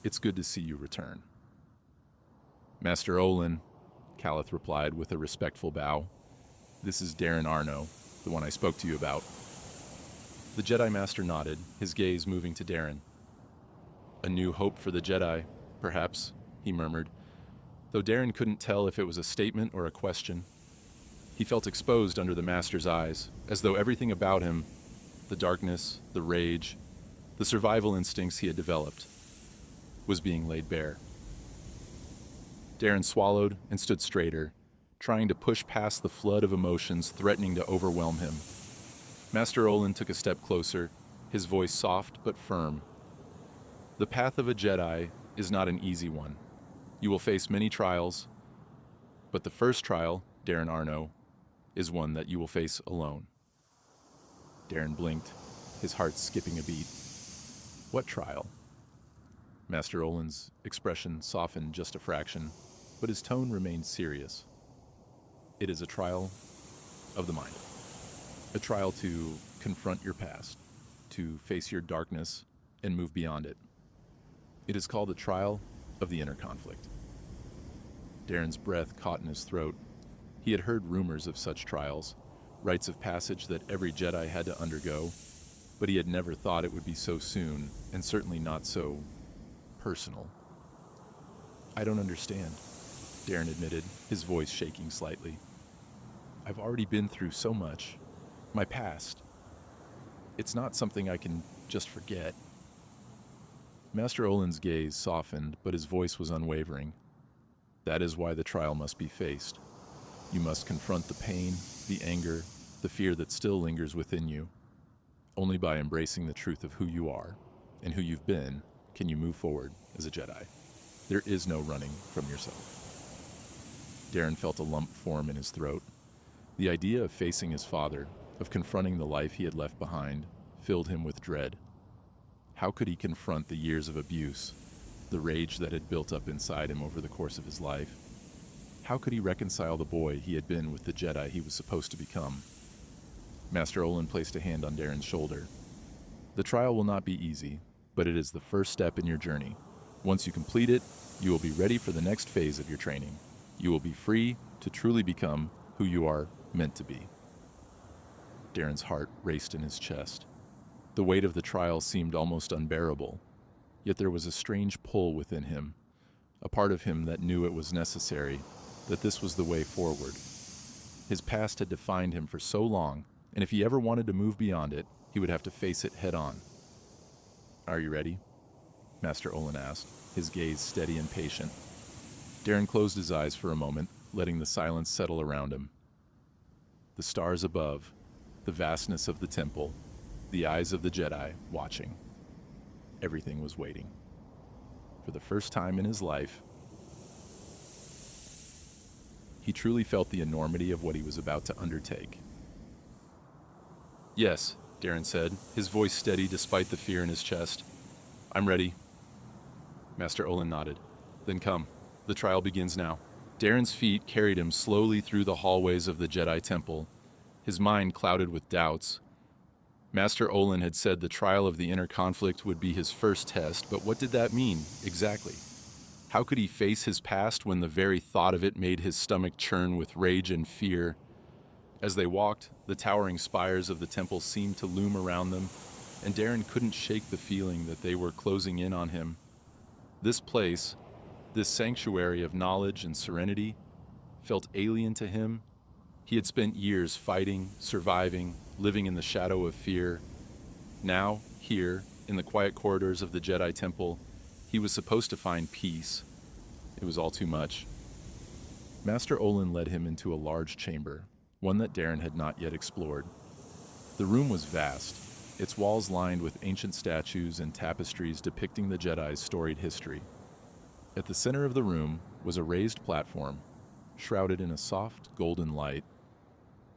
"It's good to see you return." "Master Olin," Kalleth replied with a respectful bow. "This is Daryn Arno, the one I spoke to you about." The Jedi Master nodded, his gaze moving to Daryn. "A new hope for the Jedi, perhaps," he murmured, though Daryn couldn't tell if it was a statement or a question. He felt exposed under the Master's eyes, as though everything about him, the darkness, the rage, the survival instincts he had developed, was being laid bare. Daryn swallowed and stood straighter, trying to push past the flood of emotions threatening to overwhelm him. Master Olin took a step closer, his voice soft but firm. "The path of a Jedi is not an easy one. You will face many trials, but the first trial, Daryn Arno, is one that you will face alone." Daryn blinked, his heart skipping a beat. "What trial?" Master Olin's expression softened just a fraction, but his tone remained serious. "It is a trial of the mind. A trial to confront your past, to face your darkness and move beyond it. It is called the trial of the inner conflict." Daryn's breath caught in his throat. He had heard rumors of such trials, rites of passage that every Jedi had to undergo, but he had never thought it would be so soon, and certainly not so personal. "I don't understand," Daryn admitted, his voice shaking slightly. "I've already been through so much. My past. It's not something I can just forget." Master Olin's gaze softened, but his voice was unwavering. "That is why the trial must be faced. You must confront the pain, the anger, the fear that still lingers within you. Only by embracing the truth of who you are and who you've been can you move forward as a Jedi. There is no running from yourself." Daryn felt a lump form in his throat. The idea of facing his father, of confronting the life he had left behind, filled him with dread. How could he confront the years of abuse, the rage that had built up inside him over the course of his life? How could he reconcile the boy he had been with the Jedi he was supposed to become? Master Olin placed a hand on Daryn's shoulder. "The trial will not be easy, but it is the first step in your journey. Once you complete it, you will be ready for the next phase of your training. You will be free to truly become who you are meant to be." Daryn's heart raced in his chest. The weight of the trial seemed almost unbearable, yet there was a strange pull within him, a part of him that knew it was necessary, that this was the way forward. His past had defined him for so long, and if he ever wanted to move beyond it, he would have to face it head on. "Are you ready?" Master Olin asked, his gaze steady and patient. Daryn closed his eyes for a moment, letting the silence settle around him. The stars above, the vastness of the temple, the eyes of the Jedi watching. Everything was waiting. For the first time in his life, he truly felt the enormity of what he was about to undertake. "Yes," Daryn said, his voice steady despite the fear in his chest. "I'm ready." Master Olin nodded. "Then come. The trial begins now." Daryn's feet carried him slowly through the hallways of the Jedi Temple, his mind clouded with doubts. Master Olin had said the trial of the inner conflict would be his first test, but what did that mean, exactly? How could he face his past when the very thought of it made his stomach churn with rage and fear? As they walked, the towering spires of the temple seemed to loom around them, and Daryn couldn't shake the feeling that they were closing in on him. This place, this sanctuary of knowledge and serenity, felt alien to him. He had spent years fighting, surviving, living in the shadow of fear. Now, here, in the quiet corridors of the Jedi Temple, he was supposed to find peace. It was all too much. Master Olin led him into a large chamber, one that Daryn had not yet explored. The room was vast, its walls lined with ancient statues and tapestries depicting the Jedi's storied history. At the center of the room was a raised platform, shrouded in a soft, golden light.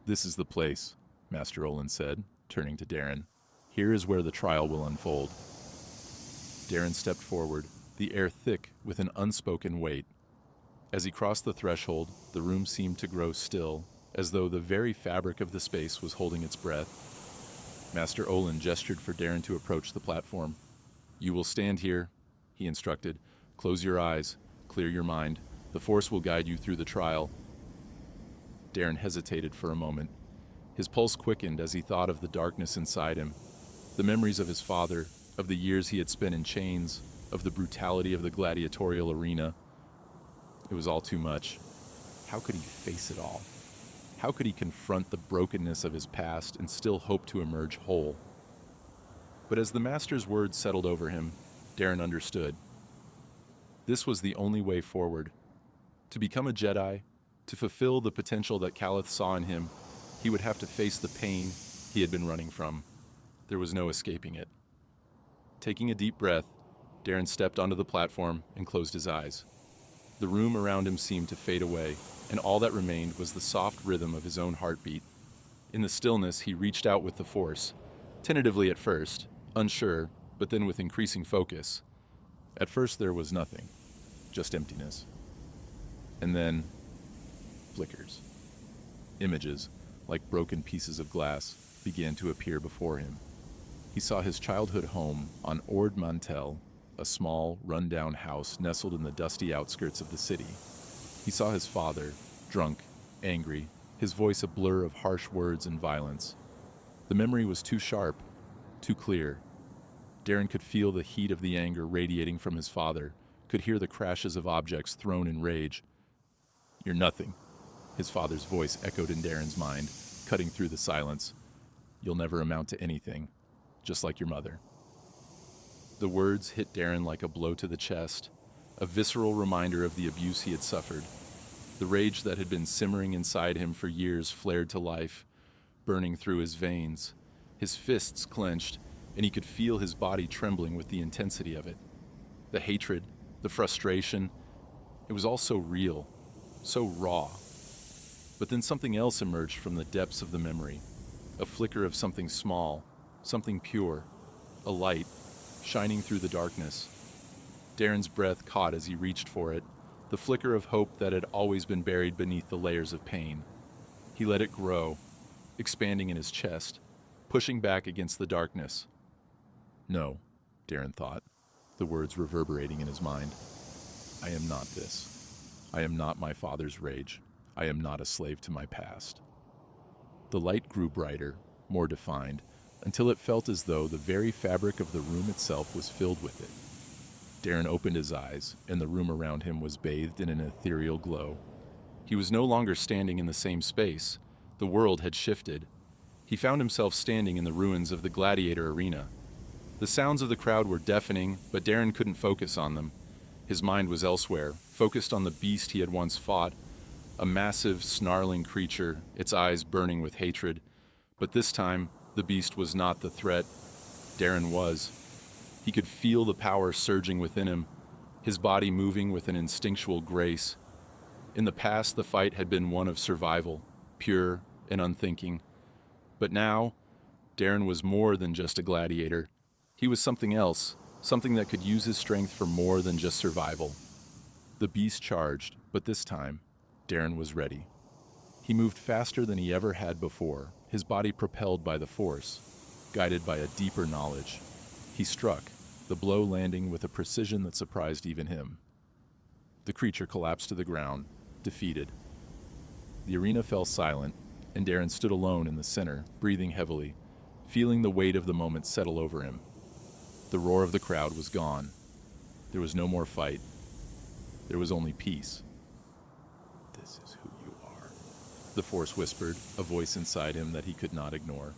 "This is the place," Master Olin said, turning to Daryn. "Here is where the trial will unfold." Daryn stepped forward, the air thick with an unspoken weight. As he crossed the threshold, the room seemed to grow still, as though the very fabric of the space was holding its breath. Master Olin gestured for Daryn to approach the platform. "You will stand here," he instructed. "Close your eyes, clear your mind. The Force will guide you through the trial." Daryn hesitated for a moment. His pulse quickened as he thought of the darkness inside him, the memories of his father, of the years he had spent in chains, of the brutality of the gladiatorial arena. It was all too much. How could he face it all? How could he confront the brokenness of his past and still hope to emerge whole? But as the Master's words settled over him, Daryn understood. This was the only way forward. To become a Jedi, to fulfill the potential that Kallith saw in him, he would have to face the pain he had been running from. There was no escaping it. Taking a deep breath, Daryn stepped onto the platform and closed his eyes. The room around him seemed to fade away, and all that remained was the soft rhythm of his own heartbeat. In the stillness, he reached out with the Force, tentatively at first, unsure, but then with increasing focus. At first there was nothing, just emptiness. And then, flickers. Images, like broken pieces of glass, began to appear before him. He saw his childhood home on Ord Mantell, a small, run-down house nestled in the dusty outskirts of the city. He saw his father, drunk, angry, his voice a blur of harsh words and violence. The memory was too sharp, too clear. Daryn could feel the heat of the anger radiating from his father, could hear the crashes of objects thrown in rage. "You're nothing," his father's voice echoed in Daryn's mind, cutting through the silence. "You'll never amount to anything, just like your mother." The words hit Daryn like a blow to the chest, a visceral reminder of the abuse he had suffered. The rage that had been simmering inside him for years flared to life, burning through his veins. His fists clenched, and he could feel his body trembling with the intensity of it. The hatred, the frustration, it was all so real, so raw. But then something else emerged from the depths of the memory, a flicker of something small, something pure, a light shining through the darkness. Daryn's breath caught as he reached for it, the flicker of hope that had always been buried beneath the layers of pain. He let it grow, expanding in his chest, pushing back against the darkness. "No," Daryn thought, the words reverberating in his mind. "I am not this. I am not my father's rage. I am not a slave to my past." The light grew brighter, more defined, until it felt as though the very fabric of the room itself was filled with it. Daryn opened his eyes, and the room around him was bathed in an ethereal glow. He was no longer standing in the same space. The world had shifted. He found himself standing in the ruins of the gladiator arena. The sounds of the crowd were deafening, but Daryn couldn't focus on them. His mind was elsewhere, focused on the beast he had once fought, a massive, snarling creature, its eyes burning with hatred. But this time, the beast was not the threat. Daryn was. He could feel the power surging within him, his body moving with an instinctual grace. In the past, the fight had been one of survival, pure and unthinking. But now, Daryn was more than just a gladiator. He was something else, something that could use his strength for more than just survival. The beast charged, but this time, Daryn was ready. He moved faster than he ever had before, his body propelled by the force, guided by a deeper knowledge. He struck, the blow landing with a precision that surprised even him. The creature collapsed to the ground, defeated. The arena fell silent, and Daryn stood alone in the center, breathing heavily, feeling the weight of the moment settle over him. The roar of the crowd was gone. There was no more fight. There was only peace. "This is who you are," the Force whispered, a voice inside him that he could not ignore.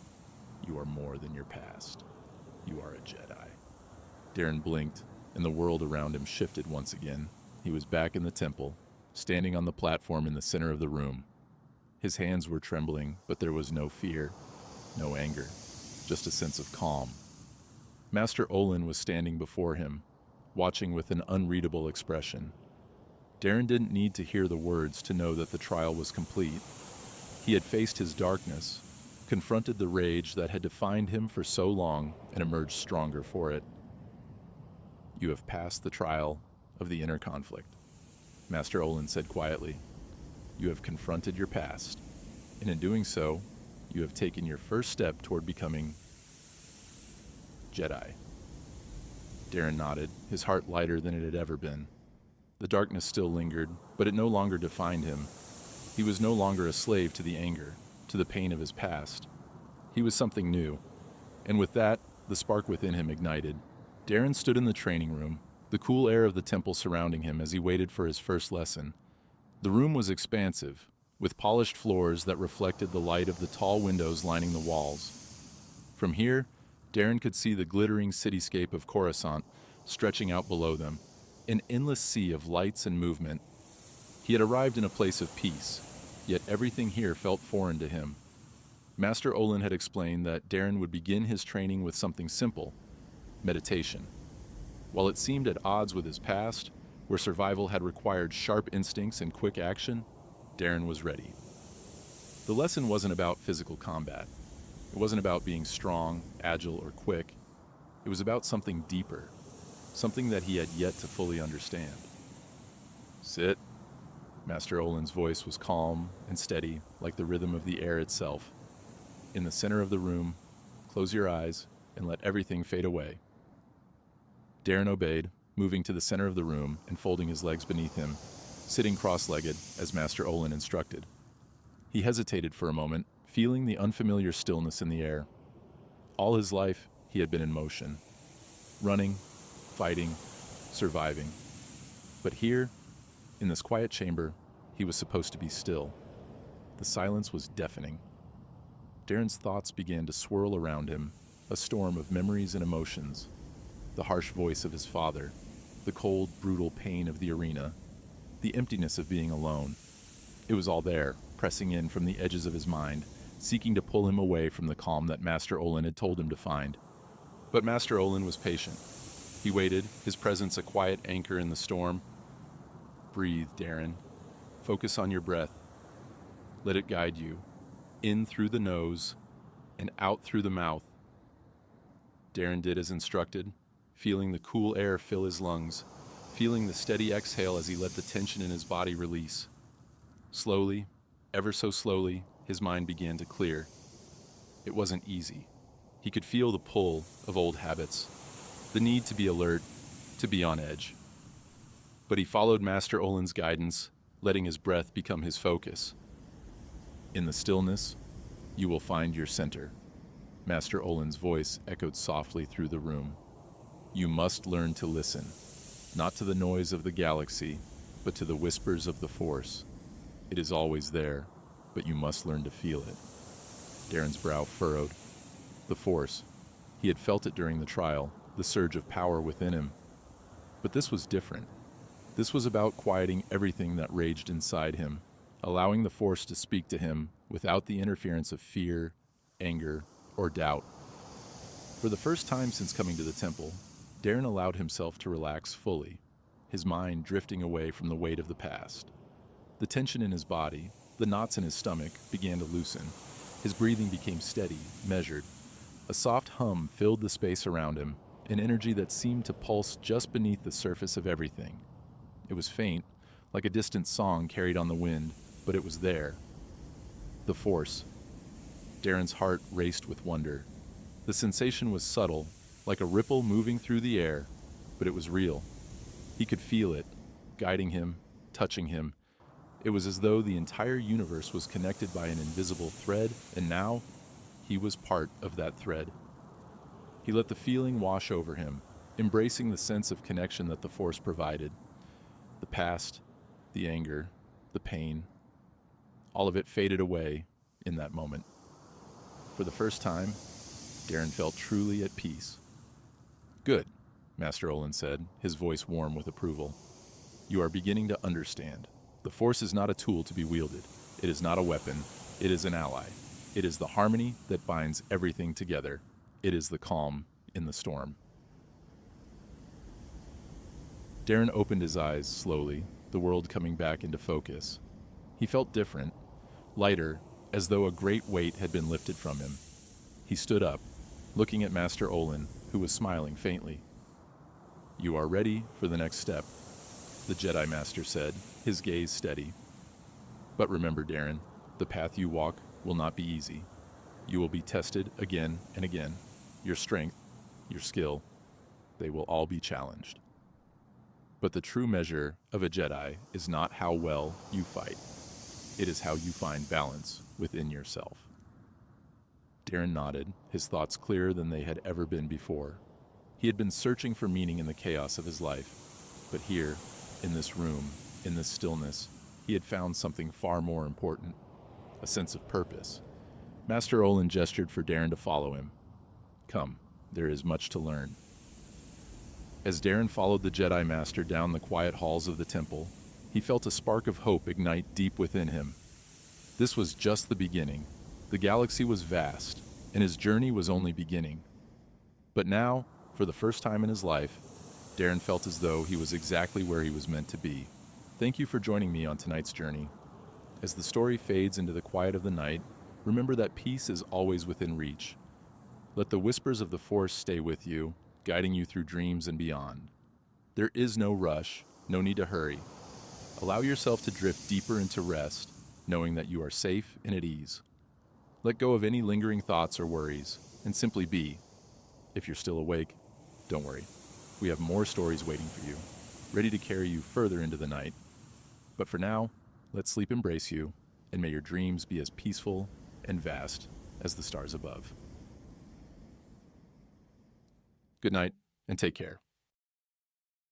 "You are more than your past. You are a Jedi." Daryn blinked, and the world around him shifted once again. He was back in the temple, standing on the platform in the center of the room. His hands were trembling, but there was no fear, no anger, just a sense of calm. Master Olin was standing before him, watching with an unreadable expression. Daryn didn't need to hear the words to know that the trial was complete. He had faced his darkness, confronted the rage that had defined him for so long, and emerged stronger for it. "You have passed the trial of the inner conflict," Master Olin said quietly. "You have confronted your past, and in doing so, you have taken your first step toward becoming Jedi." Daryn nodded, his heart lighter than it had ever been. The darkness still lingered, but it no longer defined him. He was no longer a slave to the anger, to the pain of his past. He was something new, and with that, the spark within him ignited. Daryn stood in the training room, the cool air of the temple surrounding him as he waited for his first lesson. The room was expansive, with polished floors that reflected the light of the tall windows lining the walls. From here, Daryn could see the glittering cityscape of Coruscant stretching out below them, an endless sea of lights and movement. He had arrived in a place of peace, yet everything here felt foreign to him. Master Olin had explained that Daryn would begin his training with something simple: meditation. While it seemed at odds with his past, where survival had required sharp instincts and quick action, Daryn was ready. The lesson wasn't about physical combat. It wasn't about being strong, agile, or quick. It was about something deeper, something that he had yet to fully understand. "Sit." Master Olin's voice was calm and steady, like the rhythm of the air itself. "In the center of the room, close your eyes and let everything fade away." Daryn obeyed, moving to the center of the room and folding his legs beneath him, sitting cross-legged as Master Olin instructed. He hesitated for a moment, feeling the unfamiliar stillness in the air. All his life, he had been in motion, running, fighting, surviving. But here, in this quiet chamber, he was supposed to be still. The silence was deafening. Daryn's thoughts began to swirl around him, a storm of memories and emotions. The harsh voice of his father, the cold, brutal pain of the arena, the emptiness of being alone. It was all there, pressing in from the edges of his mind, seeking to pull him away from the calm that Master Olin had told him to find. But Master Olin was patient. He waited, his presence a quiet anchor in the storm. Breathe, Daryn. Focus on your breath. Let it guide you, in through the nose and out through the mouth. Daryn did as instructed, feeling the cool air fill his lungs, feeling the steady exhale as he let the tension in his body release. Slowly, ever so slowly, his mind began to clear. It wasn't easy. He could feel the pull of old habits, the need to be alert, to be on edge. But he followed Master Olin's guidance, letting his breath become his focus. In the stillness, you will find your center. Master Olin's voice echoed softly through the room. You must learn to listen, not to the noise of the galaxy, but to the whispers of the Force. It is always there, but you must learn to feel it. Daryn's brow furrowed. The Force. He had felt it during the trial, the surge of power within him. But this was different. This was about quieting everything that raged inside him, allowing the Force to speak to him without the interference of fear, anger, or doubt. For the first time since coming to the temple, Daryn allowed himself to relax fully, his mind drifting away from the weight of the past. The tension in his body, the knots in his stomach, began to loosen. His breathing became steady, measured. A soft hum filled the space around him, an energy that seemed to pulse just beneath the surface of everything. It was faint, like a distant song carried on the wind, but it was there. The Force. Daryn's heart raced with wonder. The sensation was subtle, like a ripple moving through the air, but it was real. He could feel it, guiding him, touching him. It was as though the entire universe was connected by an invisible thread, and now he was part of that thread. He let the feeling wash over him, embracing the sense of connection that the Force provided. The past, the anger, the pain, all of it faded away in that moment. For the first time, Daryn felt truly at peace. Good, Master Olin said, his voice warm with approval. You are beginning to understand. The Force is not a tool to be wielded. It is not a weapon. It is an ally. It is the harmony that binds everything together. It is the calm in the storm. Daryn opened his eyes slowly, the world coming back into focus. He felt different, lighter, as though a great weight had been lifted from him. He stood up, looking at Master Olin, who was smiling faintly. You are ready for the next step, the Jedi Master said, his gaze steady. But remember, Daryn, the path you walk will not be easy. You will be tested again and again. Your strength, your skill, they will all be challenged. But the true measure of a Jedi is not how well you fight. It is how you find balance within yourself. Daryn nodded, his thoughts clearer than they had ever been before. He had been searching for meaning in the chaos of his life, but here, in this room, in this stillness, he had found something far more important, a sense of purpose. Master Olin gestured for Daryn to follow him. Come, there is much to learn. As Daryn followed the Jedi Master down the quiet halls of the temple, he felt a spark of hope ignite deep within him. This was just the beginning. The galaxy was vast, and his journey was only beginning. But now, for the first time in his life, Daryn felt as though he was exactly where he was meant to be. Thank you for joining me on tonight's journey. As the story fades into the quiet of the night, remember that peace is always within reach. Let the whispers of the Force stay with you, guiding you through dreams and beyond. There is no rush, no need to hurry. Allow yourself to drift deeper into rest, knowing that you are safe and at ease. Let go of any lingering thoughts or worries, and simply be. If you're still awake, don't worry. We have more stories waiting for you, ready to carry you further into the night. But But for now, let sleep embrace you, and may your dreams be as peaceful and vast as the stars above. Good night, and take care.